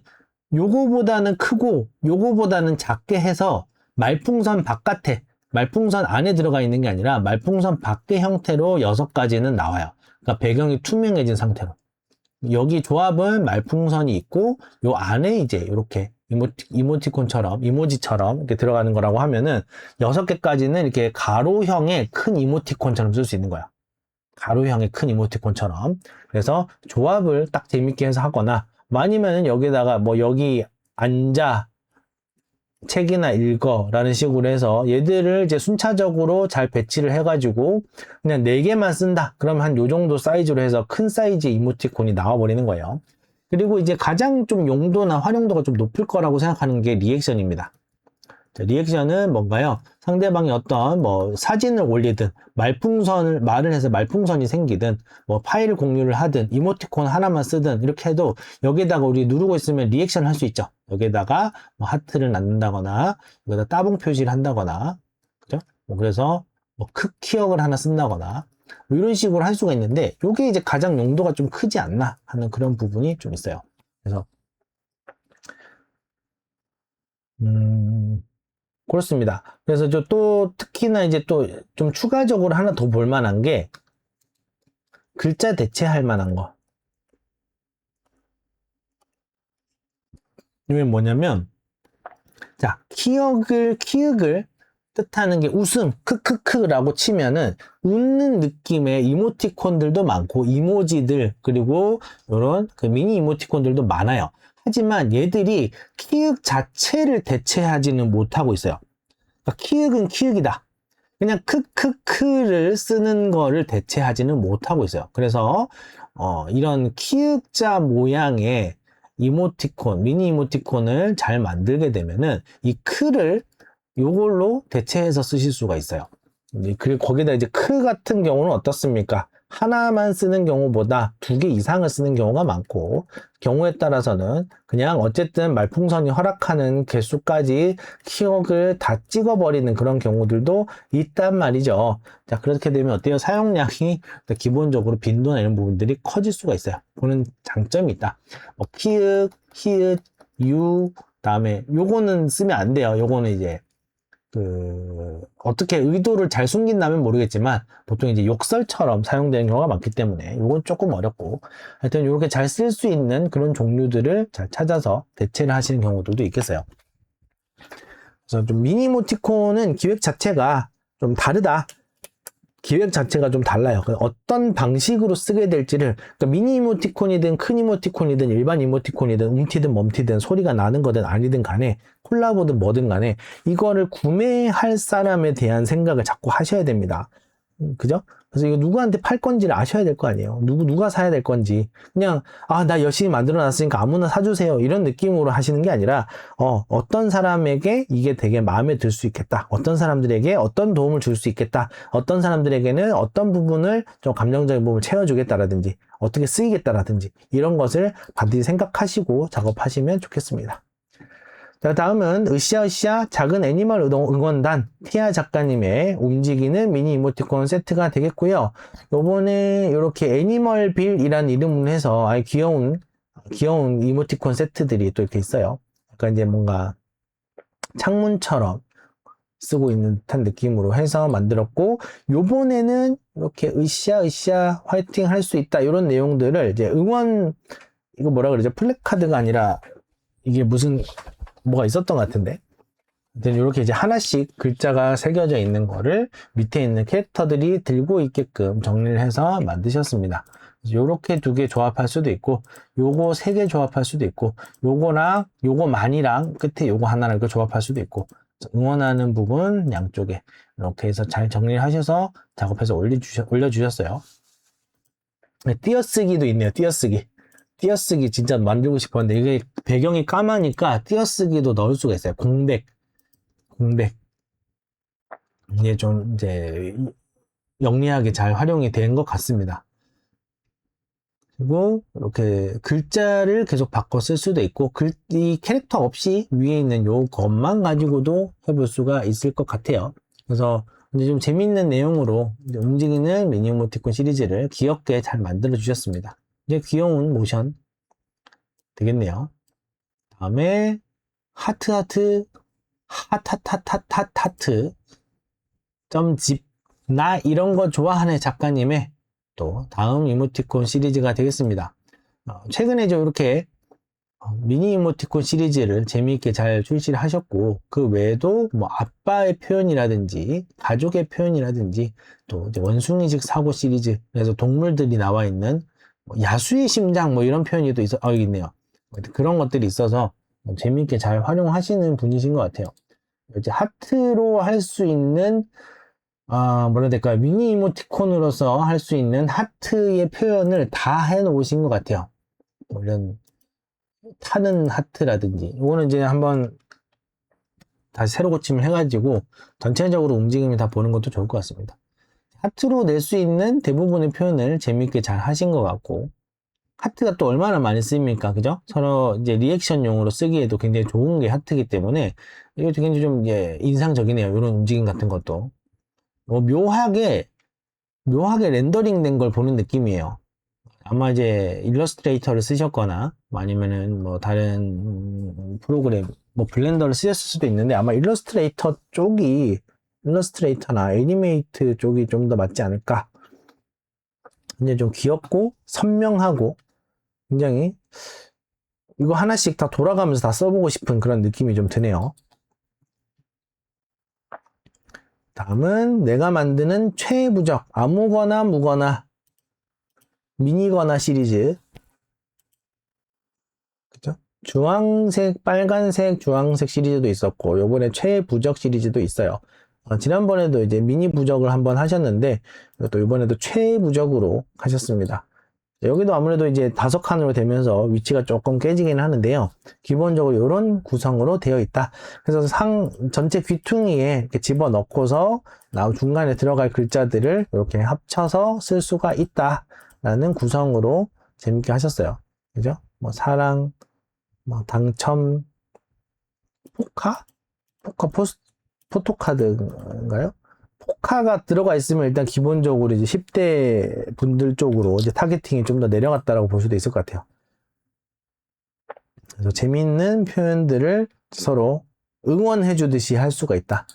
요거보다는 크고 요거보다는 작게 해서 말풍선 안에 들어가 있는 게 아니라 말풍선 밖의 형태로 6가지는 나와요. 그러니까 배경이 투명해진 상태로. 여기 조합은 말풍선이 있고 요 안에 이제 이렇게 이모티콘처럼 이모지처럼 이렇게 들어가는 거라고 하면은 6개까지는 이렇게 가로형의 큰 이모티콘처럼 쓸 수 있는 거야. 가로형의 큰 이모티콘처럼. 그래서 조합을 딱 재밌게 해서 하거나, 아니면은 여기다가 뭐 여기 앉아 책이나 읽어라는 식으로 해서 얘들을 이제 순차적으로 잘 배치를 해가지고 그냥 4개만 쓴다. 그럼 한 요 정도 사이즈로 해서 큰 사이즈의 이모티콘이 나와버리는 거예요. 그리고 이제 가장 좀 용도나 활용도가 좀 높을 거라고 생각하는 게 리액션입니다. 자, 리액션은 뭔가요? 상대방이 어떤 뭐 사진을 올리든 말을 해서 말풍선이 생기든 뭐 파일 공유를 하든 이모티콘 하나만 쓰든 이렇게 해도 여기에다가 우리 누르고 있으면 리액션 할 수 있죠. 여기에다가 뭐 하트를 낳는다거나 여기다 따봉 표시를 한다거나 그죠? 뭐 그래서 뭐 키역을 하나 쓴다거나 뭐 이런 식으로 할 수가 있는데 이게 이제 가장 용도가 좀 크지 않나 하는 그런 부분이 좀 있어요. 그래서 그렇습니다. 그래서 또 특히나 이제 또 좀 추가적으로 하나 더 볼 만한 게 글자 대체할 만한 거. 이게 뭐냐면 자, 키읔을 뜻하는 게 웃음, 크크크라고 치면은 웃는 느낌의 이모티콘들도 많고 이모지들 그리고 이런 그 미니 이모티콘들도 많아요. 하지만 얘들이 키읔 자체를 대체하지는 못하고 있어요. 그러니까 키읔은 키읔이다. 그냥 크크크를 쓰는 거를 대체하지는 못하고 있어요. 그래서 이런 키읔자 모양의 이모티콘, 미니 이모티콘을 잘 만들게 되면은 이 크를 요걸로 대체해서 쓰실 수가 있어요. 그리고 거기다 이제 크 같은 경우는 어떻습니까? 하나만 쓰는 경우보다 2개 이상을 쓰는 경우가 많고 경우에 따라서는 그냥 어쨌든 말풍선이 허락하는 개수까지 키역을 다 찍어버리는 그런 경우들도 있단 말이죠. 자, 그렇게 되면 어때요? 사용량이 기본적으로 빈도나 이런 부분들이 커질 수가 있어요. 그런 장점이 있다. 뭐 키읔, 히읗, 유 다음에 요거는 쓰면 안 돼요. 요거는 이제 어떻게 의도를 잘 숨긴다면 모르겠지만 보통 이제 욕설처럼 사용되는 경우가 많기 때문에 이건 조금 어렵고 하여튼 이렇게 잘 쓸 수 있는 그런 종류들을 잘 찾아서 대체를 하시는 경우들도 있겠어요. 그래서 좀 미니 이모티콘은 기획 자체가 좀 다르다. 기획 자체가 좀 달라요. 어떤 방식으로 쓰게 될지를 그러니까 미니 이모티콘이든 큰 이모티콘이든 일반 이모티콘이든 움티든 멈티든 소리가 나는 거든 아니든 간에 콜라보든 뭐든 간에 이거를 구매할 사람에 대한 생각을 자꾸 하셔야 됩니다. 그죠? 그래서 이거 누구한테 팔 건지를 아셔야 될 거 아니에요. 누가 사야 될 건지. 그냥, 나 열심히 만들어 놨으니까 아무나 사주세요. 이런 느낌으로 하시는 게 아니라, 어떤 사람에게 이게 되게 마음에 들 수 있겠다. 어떤 사람들에게 어떤 도움을 줄 수 있겠다. 어떤 사람들에게는 어떤 부분을 좀 감정적인 부분을 채워주겠다라든지, 어떻게 쓰이겠다라든지, 이런 것을 반드시 생각하시고 작업하시면 좋겠습니다. 자, 다음은 으쌰으쌰 작은 애니멀 응원단 티아 작가님의 움직이는 미니 이모티콘 세트가 되겠고요. 요번에 이렇게 애니멀 빌이라는 이름을 해서 아주 귀여운 이모티콘 세트들이 또 이렇게 있어요. 약간 이제 뭔가 창문처럼 쓰고 있는 듯한 느낌으로 해서 만들었고, 요번에는 이렇게 으쌰으쌰 화이팅 할 수 있다 이런 내용들을 이제 이거 뭐라 그러죠? 플래카드가 아니라 이게 뭐가 있었던 것 같은데 이렇게 이제 하나씩 글자가 새겨져 있는 거를 밑에 있는 캐릭터들이 들고 있게끔 정리를 해서 만드셨습니다. 요렇게 2개 조합할 수도 있고 요거 3개 조합할 수도 있고 요거랑 요거만이랑 끝에 요거 하나랑 이렇게 조합할 수도 있고 응원하는 부분 양쪽에 이렇게 해서 잘 정리를 하셔서 작업해서 올려주셨어요. 네, 띄어쓰기도 있네요. 띄어쓰기 진짜 만들고 싶었는데 이게 배경이 까마니까 띄어쓰기도 넣을 수가 있어요. 공백 이게 좀 이제 영리하게 잘 활용이 된 것 같습니다. 그리고 이렇게 글자를 계속 바꿔 쓸 수도 있고 이 캐릭터 없이 위에 있는 요 것만 가지고도 해볼 수가 있을 것 같아요. 그래서 이제 좀 재밌는 내용으로 움직이는 미니 이모티콘 시리즈를 귀엽게 잘 만들어 주셨습니다. 이제 귀여운 모션 되겠네요. 다음에 하트 점집 나 이런 거 좋아하는 작가님의 또 다음 이모티콘 시리즈가 되겠습니다. 최근에 이렇게 미니 이모티콘 시리즈를 재미있게 잘 출시를 하셨고 그 외에도 뭐 아빠의 표현이라든지 가족의 표현이라든지 또 이제 원숭이식 사고 시리즈 그래서 동물들이 나와 있는 뭐 야수의 심장 뭐 이런 표현이 또 여기 있네요. 그런 것들이 있어서 재미있게 잘 활용하시는 분이신 것 같아요. 이제 하트로 할 수 있는 뭐라 해야 될까요? 미니 이모티콘으로서 할 수 있는 하트의 표현을 다 해놓으신 것 같아요. 이런 타는 하트라든지 이거는 이제 한번 다시 새로 고침을 해가지고 전체적으로 움직임을 다 보는 것도 좋을 것 같습니다. 하트로 낼 수 있는 대부분의 표현을 재밌게 잘 하신 것 같고, 하트가 또 얼마나 많이 쓰입니까? 그죠? 서로 이제 리액션용으로 쓰기에도 굉장히 좋은 게 하트이기 때문에 이것도 굉장히 좀 인상적이네요. 이런 움직임 같은 것도. 묘하게 렌더링 된 걸 보는 느낌이에요. 아마 이제 일러스트레이터를 쓰셨거나 아니면은 뭐 다른 프로그램, 뭐 블렌더를 쓰셨을 수도 있는데 아마 일러스트레이터나 애니메이트 쪽이 좀 더 맞지 않을까. 굉장히 좀 귀엽고 선명하고 굉장히 이거 하나씩 다 돌아가면서 다 써보고 싶은 그런 느낌이 좀 드네요. 다음은 내가 만드는 최애 부적 아무거나 무거나 미니거나 시리즈. 그죠? 주황색, 빨간색, 주황색 시리즈도 있었고 요번에 최애 부적 시리즈도 있어요. 지난번에도 이제 미니 부적을 한번 하셨는데 또 이번에도 최애 부적으로 하셨습니다. 여기도 아무래도 이제 5칸으로 되면서 위치가 조금 깨지긴 하는데요. 기본적으로 이런 구성으로 되어 있다. 그래서 전체 귀퉁이에 이렇게 집어넣고서 중간에 들어갈 글자들을 이렇게 합쳐서 쓸 수가 있다라는 구성으로 재밌게 하셨어요. 그죠? 뭐 사랑, 뭐 당첨, 포토카드인가요? 포카가 들어가 있으면 일단 기본적으로 이제 10대 분들 쪽으로 이제 타겟팅이 좀 더 내려갔다라고 볼 수도 있을 것 같아요. 그래서 재미있는 표현들을 서로 응원해 주듯이 할 수가 있다.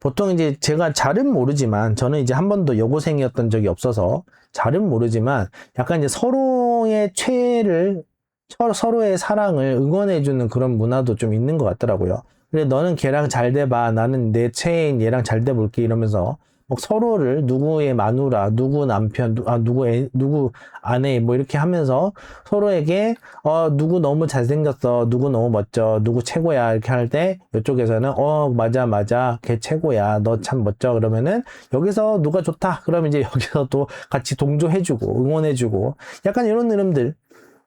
보통 이제 제가 잘은 모르지만 저는 이제 한 번도 여고생이었던 적이 없어서 잘은 모르지만 약간 이제 서로의 최애를 서로의 사랑을 응원해 주는 그런 문화도 좀 있는 것 같더라고요. 그래 너는 걔랑 잘 돼봐. 나는 내 최애인 얘랑 잘 돼볼게 이러면서 뭐 서로를 누구의 마누라, 누구 남편, 누구 아내 뭐 이렇게 하면서 서로에게 누구 너무 잘생겼어, 누구 너무 멋져, 누구 최고야 이렇게 할 때 이쪽에서는 맞아 걔 최고야, 너 참 멋져 그러면은 여기서 누가 좋다 그러면 이제 여기서 또 같이 동조해주고 응원해주고 약간 이런 흐름들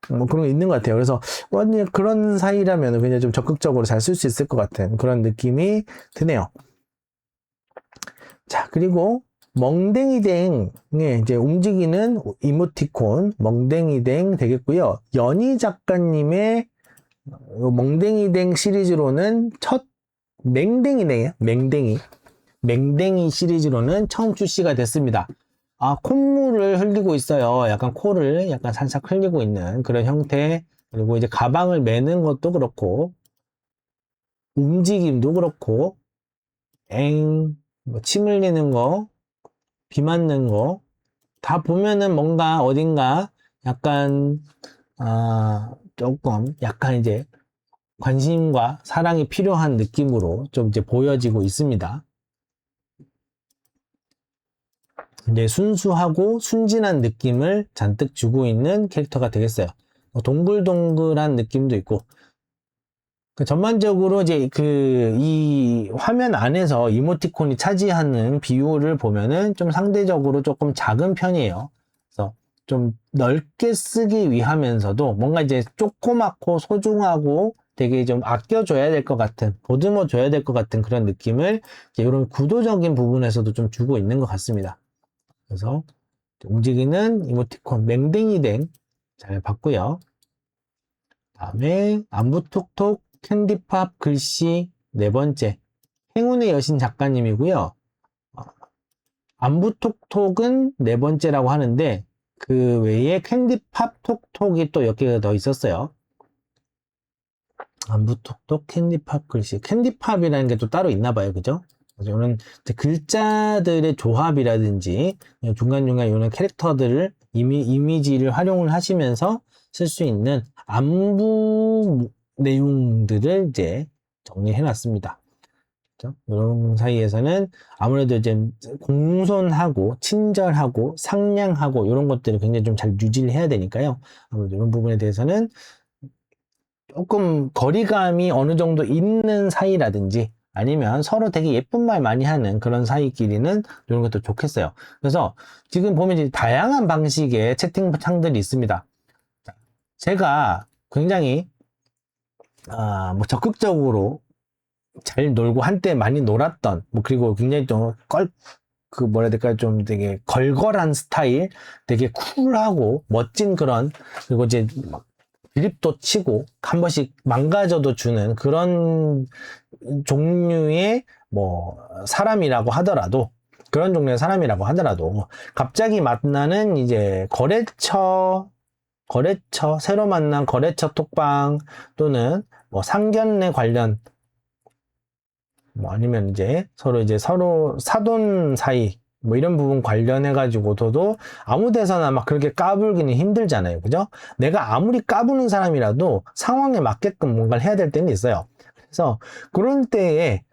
뭐 그런 게 있는 것 같아요. 그래서 그런 사이라면 그냥 좀 적극적으로 잘 쓸 수 있을 것 같은 그런 느낌이 드네요. 자, 그리고 멍댕이댕에 이제 움직이는 이모티콘 멍댕이댕 되겠고요. 연희 작가님의 멍댕이댕 시리즈로는 첫 맹댕이네요. 맹댕이 시리즈로는 처음 출시가 됐습니다. 콧물을 흘리고 있어요. 약간 코를 약간 살짝 흘리고 있는 그런 형태. 그리고 이제 가방을 매는 것도 그렇고, 움직임도 그렇고, 침 흘리는 거, 비 맞는 거, 다 보면은 뭔가 어딘가 약간, 조금 약간 이제 관심과 사랑이 필요한 느낌으로 좀 이제 보여지고 있습니다. 이제 순수하고 순진한 느낌을 잔뜩 주고 있는 캐릭터가 되겠어요. 동글동글한 느낌도 있고, 전반적으로 이제 이 화면 안에서 이모티콘이 차지하는 비율을 보면은 좀 상대적으로 조금 작은 편이에요. 그래서 좀 넓게 쓰기 위하면서도 뭔가 이제 조그맣고 소중하고 되게 좀 아껴줘야 될 것 같은, 보듬어 줘야 될 것 같은 그런 느낌을 이제 이런 구도적인 부분에서도 좀 주고 있는 것 같습니다. 그래서 움직이는 이모티콘 맹댕이댕 잘 봤고요. 다음에 안부톡톡 캔디팝 글씨 4번째 행운의 여신 작가님이고요. 안부톡톡은 4번째라고 하는데 그 외에 캔디팝 톡톡이 또 몇 개가 더 있었어요. 안부톡톡 캔디팝 글씨 캔디팝이라는 게 또 따로 있나 봐요. 그죠? 이런 글자들의 조합이라든지 중간중간 이런 캐릭터들을 이미지를 활용을 하시면서 쓸 수 있는 안부 내용들을 이제 정리해 놨습니다. 그렇죠? 이런 사이에서는 아무래도 이제 공손하고 친절하고 상냥하고 이런 것들을 굉장히 좀 잘 유지를 해야 되니까요. 아무래도 이런 부분에 대해서는 조금 거리감이 어느 정도 있는 사이라든지 아니면 서로 되게 예쁜 말 많이 하는 그런 사이끼리는 이런 것도 좋겠어요. 그래서 지금 보면 이제 다양한 방식의 채팅창들이 있습니다. 제가 굉장히 뭐 적극적으로 잘 놀고 한때 많이 놀았던 그리고 굉장히 그 뭐라 해야 될까요? 좀 되게 걸걸한 스타일, 되게 쿨하고 멋진 그런, 그리고 이제 막 드립도 치고 한 번씩 망가져도 주는 그런 종류의 뭐 사람이라고 하더라도, 그런 종류의 사람이라고 하더라도 갑자기 만나는 이제 거래처, 새로 만난 거래처 톡방 또는 뭐 상견례 관련, 뭐 아니면 이제 서로 사돈 사이 뭐 이런 부분 관련해 가지고도 아무 데서나 막 그렇게 까불기는 힘들잖아요. 그죠? 내가 아무리 까부는 사람이라도 상황에 맞게끔 뭔가를 해야 될 때는 있어요. 그래서 그런 때에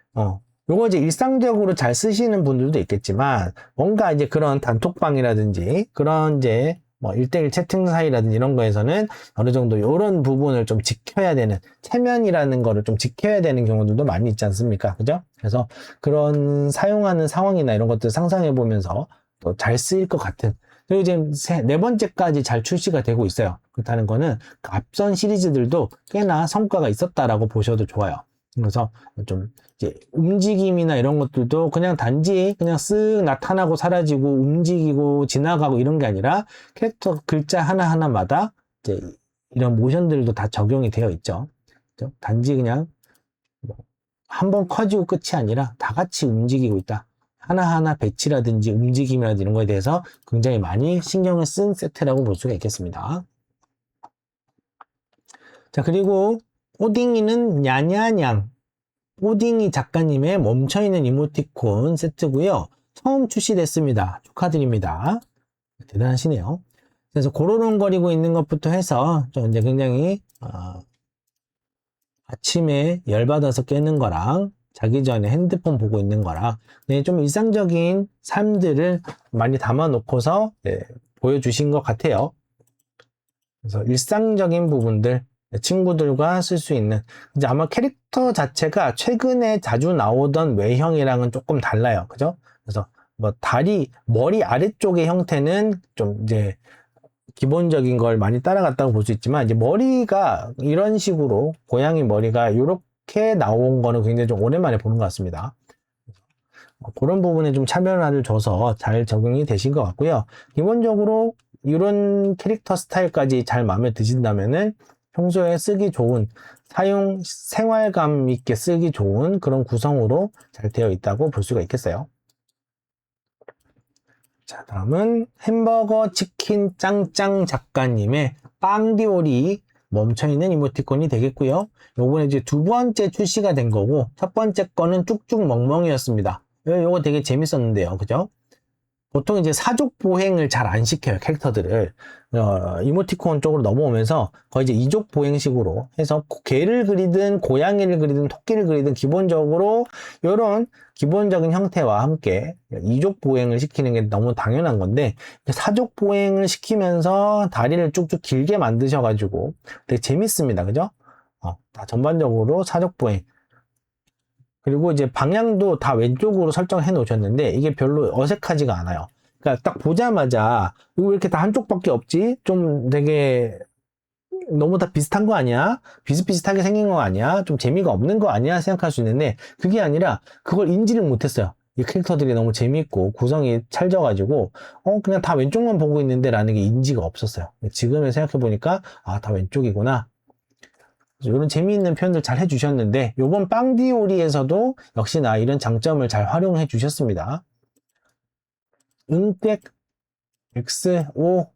요거 이제 일상적으로 잘 쓰시는 분들도 있겠지만, 뭔가 이제 그런 단톡방이라든지 그런 이제 뭐 1대1 채팅 사이라든지 이런 거에서는 어느 정도 이런 부분을 좀 지켜야 되는, 체면이라는 거를 좀 지켜야 되는 경우들도 많이 있지 않습니까? 그죠? 그래서 그런 사용하는 상황이나 이런 것들 상상해 보면서 또 잘 쓰일 것 같은, 그리고 지금 네 번째까지 잘 출시가 되고 있어요. 그렇다는 거는 그 앞선 시리즈들도 꽤나 성과가 있었다라고 보셔도 좋아요. 그래서 좀 이제 움직임이나 이런 것들도 그냥 단지 그냥 쓱 나타나고 사라지고 움직이고 지나가고 이런 게 아니라 캐릭터 글자 하나하나마다 이제 이런 모션들도 다 적용이 되어 있죠. 그죠? 단지 그냥 뭐 한번 커지고 끝이 아니라 다 같이 움직이고 있다. 하나하나 배치라든지 움직임이라든지 이런 거에 대해서 굉장히 많이 신경을 쓴 세트라고 볼 수가 있겠습니다. 자, 그리고 뽀딩이는 냐냐냥, 뽀딩이 작가님의 멈춰있는 이모티콘 세트고요. 처음 출시됐습니다. 축하드립니다. 대단하시네요. 그래서 고로롱거리고 있는 것부터 해서 이제 굉장히 아침에 열받아서 깨는 거랑 자기 전에 핸드폰 보고 있는 거랑 좀 일상적인 삶들을 많이 담아놓고서 보여주신 것 같아요. 그래서 일상적인 부분들, 친구들과 쓸 수 있는, 이제 아마 캐릭터 자체가 최근에 자주 나오던 외형이랑은 조금 달라요. 그죠? 그래서 뭐 머리 아래쪽의 형태는 좀 이제 기본적인 걸 많이 따라갔다고 볼 수 있지만, 이제 머리가 이런 식으로 고양이 머리가 이렇게 나온 거는 굉장히 좀 오랜만에 보는 것 같습니다. 그런 부분에 좀 차별화를 줘서 잘 적용이 되신 것 같고요. 기본적으로 이런 캐릭터 스타일까지 잘 마음에 드신다면은 평소에 쓰기 좋은, 생활감 있게 쓰기 좋은 그런 구성으로 잘 되어 있다고 볼 수가 있겠어요. 자, 다음은 햄버거 치킨 짱짱 작가님의 빵디오리 멈춰있는 이모티콘이 되겠고요. 요번에 이제 두 번째 출시가 된 거고, 첫 번째 거는 쭉쭉 멍멍이였습니다. 요거 되게 재밌었는데요. 그죠? 보통 이제 사족 보행을 잘 안 시켜요, 캐릭터들을. 이모티콘 쪽으로 넘어오면서 거의 이제 이족 보행식으로 해서 개를 그리든 고양이를 그리든 토끼를 그리든 기본적으로 이런 기본적인 형태와 함께 이족 보행을 시키는 게 너무 당연한 건데, 사족 보행을 시키면서 다리를 쭉쭉 길게 만드셔가지고 되게 재밌습니다. 그죠? 다 전반적으로 사족 보행. 그리고 이제 방향도 다 왼쪽으로 설정해 놓으셨는데 이게 별로 어색하지가 않아요. 그러니까 딱 보자마자 이거 왜 이렇게 다 한쪽밖에 없지? 좀 되게 너무 다 비슷한 거 아니야? 비슷비슷하게 생긴 거 아니야? 좀 재미가 없는 거 아니야? 생각할 수 있는데 그게 아니라 그걸 인지를 못했어요. 이 캐릭터들이 너무 재밌고 구성이 찰져가지고 그냥 다 왼쪽만 보고 있는데 라는 게 인지가 없었어요. 지금에 생각해 보니까 다 왼쪽이구나. 이런 재미있는 표현들 잘 해주셨는데, 요번 빵디오리에서도 역시나 이런 장점을 잘 활용해 주셨습니다. 은백, X, O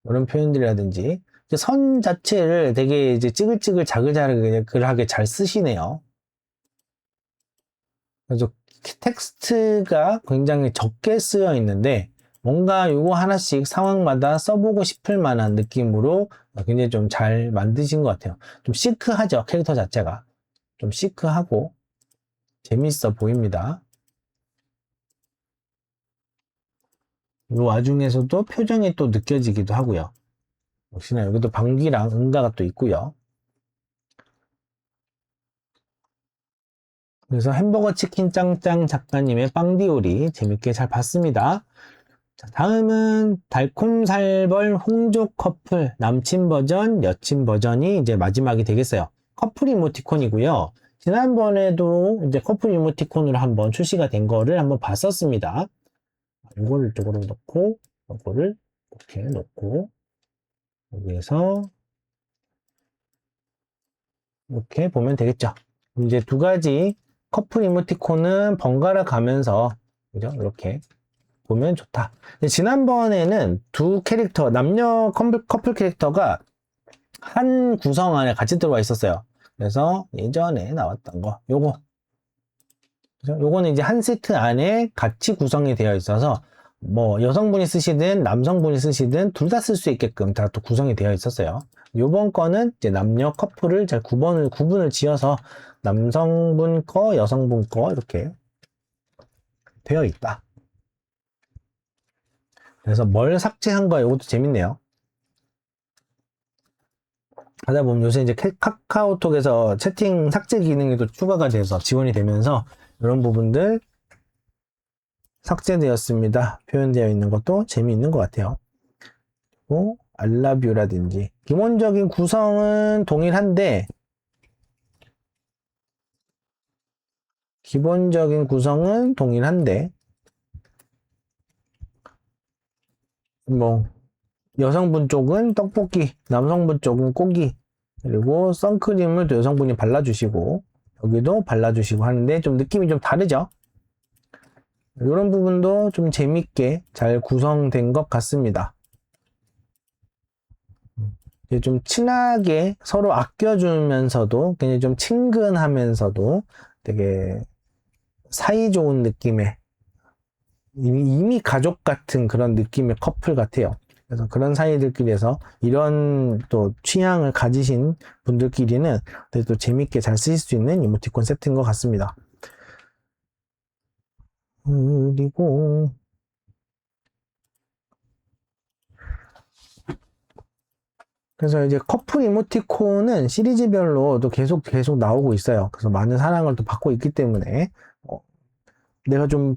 이런 표현들이라든지 선 자체를 되게 이제 찌글찌글 자글자글하게 잘 쓰시네요. 그래서 텍스트가 굉장히 적게 쓰여 있는데 뭔가 요거 하나씩 상황마다 써보고 싶을 만한 느낌으로 굉장히 좀 잘 만드신 것 같아요. 좀 시크하죠, 캐릭터 자체가. 좀 시크하고 재밌어 보입니다. 요 와중에서도 표정이 또 느껴지기도 하고요. 역시나 여기도 방귀랑 응가가 또 있고요. 그래서 햄버거 치킨 짱짱 작가님의 빵디오리 재밌게 잘 봤습니다. 자, 다음은 달콤살벌 홍조 커플 남친 버전, 여친 버전이 이제 마지막이 되겠어요. 커플 이모티콘이고요. 지난번에도 이제 커플 이모티콘으로 한번 출시가 된 거를 한번 봤었습니다. 이거를 이쪽으로 넣고, 이거를 이렇게 놓고, 여기에서 이렇게 보면 되겠죠. 이제 두 가지 커플 이모티콘은 번갈아 가면서, 그죠? 이렇게 보면 좋다. 지난번에는 두 캐릭터, 남녀 커플 캐릭터가 한 구성 안에 같이 들어와 있었어요. 그래서 예전에 나왔던 거, 요거는 이제 한 세트 안에 같이 구성이 되어 있어서 뭐 여성분이 쓰시든 남성분이 쓰시든 둘 다 쓸 수 있게끔 다 또 구성이 되어 있었어요. 요번 거는 이제 남녀 커플을 잘 구분을 지어서 남성분 거, 여성분 거 이렇게 되어 있다. 그래서 뭘 삭제한 거야? 이것도 재밌네요. 하다 보면 요새 이제 카카오톡에서 채팅 삭제 기능이 또 추가가 돼서 지원이 되면서 이런 부분들 삭제되었습니다. 표현되어 있는 것도 재미있는 것 같아요. 그리고 알라뷰라든지 기본적인 구성은 동일한데 뭐 여성분 쪽은 떡볶이, 남성분 쪽은 고기, 그리고 선크림을 또 여성분이 발라주시고 여기도 발라주시고 하는데 좀 느낌이 좀 다르죠. 이런 부분도 좀 재밌게 잘 구성된 것 같습니다. 이제 좀 친하게 서로 아껴주면서도 굉장히 좀 친근하면서도 되게 사이좋은 느낌의 이미 가족 같은 그런 느낌의 커플 같아요. 그래서 그런 사이들끼리에서 이런 또 취향을 가지신 분들끼리는 또 재밌게 잘 쓰실 수 있는 이모티콘 세트인 것 같습니다. 그리고 그래서 이제 커플 이모티콘은 시리즈별로 또 계속 나오고 있어요. 그래서 많은 사랑을 또 받고 있기 때문에 내가 좀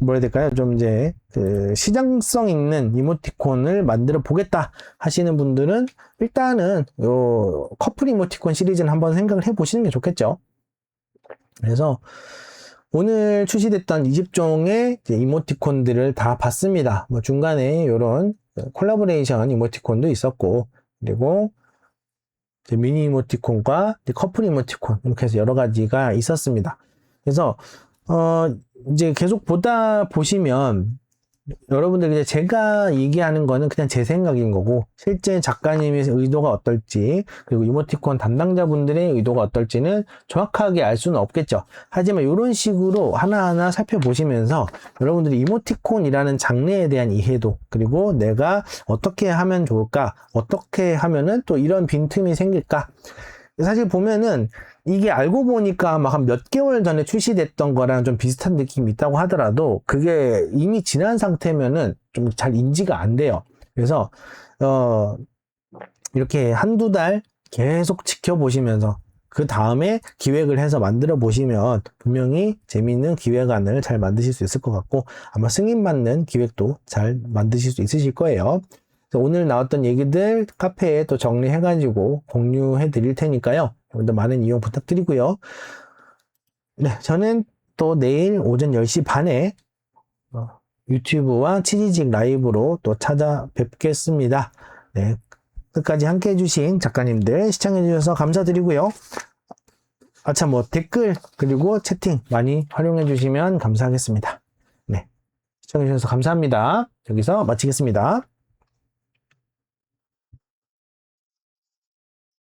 뭐라 해야 될까요? 좀 이제 그 시장성 있는 이모티콘을 만들어 보겠다 하시는 분들은 일단은 요 커플 이모티콘 시리즈는 한번 생각을 해 보시는 게 좋겠죠. 그래서 오늘 출시됐던 20종의 이모티콘들을 다 봤습니다. 뭐 중간에 이런 콜라보레이션 이모티콘도 있었고, 그리고 미니 이모티콘과 커플 이모티콘 이렇게 해서 여러 가지가 있었습니다. 그래서 이제 계속 보시면 여러분들 이제 제가 얘기하는 거는 그냥 제 생각인 거고 실제 작가님의 의도가 어떨지 그리고 이모티콘 담당자분들의 의도가 어떨지는 정확하게 알 수는 없겠죠. 하지만 이런 식으로 하나하나 살펴보시면서 여러분들이 이모티콘이라는 장르에 대한 이해도 그리고 내가 어떻게 하면 좋을까, 어떻게 하면은 또 이런 빈틈이 생길까, 사실 보면은 이게 알고 보니까 막 한 몇 개월 전에 출시됐던 거랑 좀 비슷한 느낌이 있다고 하더라도 그게 이미 지난 상태면은 좀 잘 인지가 안 돼요. 그래서 이렇게 한두 달 계속 지켜보시면서 그 다음에 기획을 해서 만들어 보시면 분명히 재미있는 기획안을 잘 만드실 수 있을 것 같고 아마 승인받는 기획도 잘 만드실 수 있으실 거예요. 오늘 나왔던 얘기들 카페에 또 정리해가지고 공유해 드릴 테니까요. 여러분들 많은 이용 부탁드리고요. 네, 저는 또 내일 오전 10시 반에 유튜브와 치지직 라이브로 또 찾아뵙겠습니다. 네, 끝까지 함께 해주신 작가님들 시청해주셔서 감사드리고요. 참 댓글 그리고 채팅 많이 활용해주시면 감사하겠습니다. 네, 시청해주셔서 감사합니다. 여기서 마치겠습니다.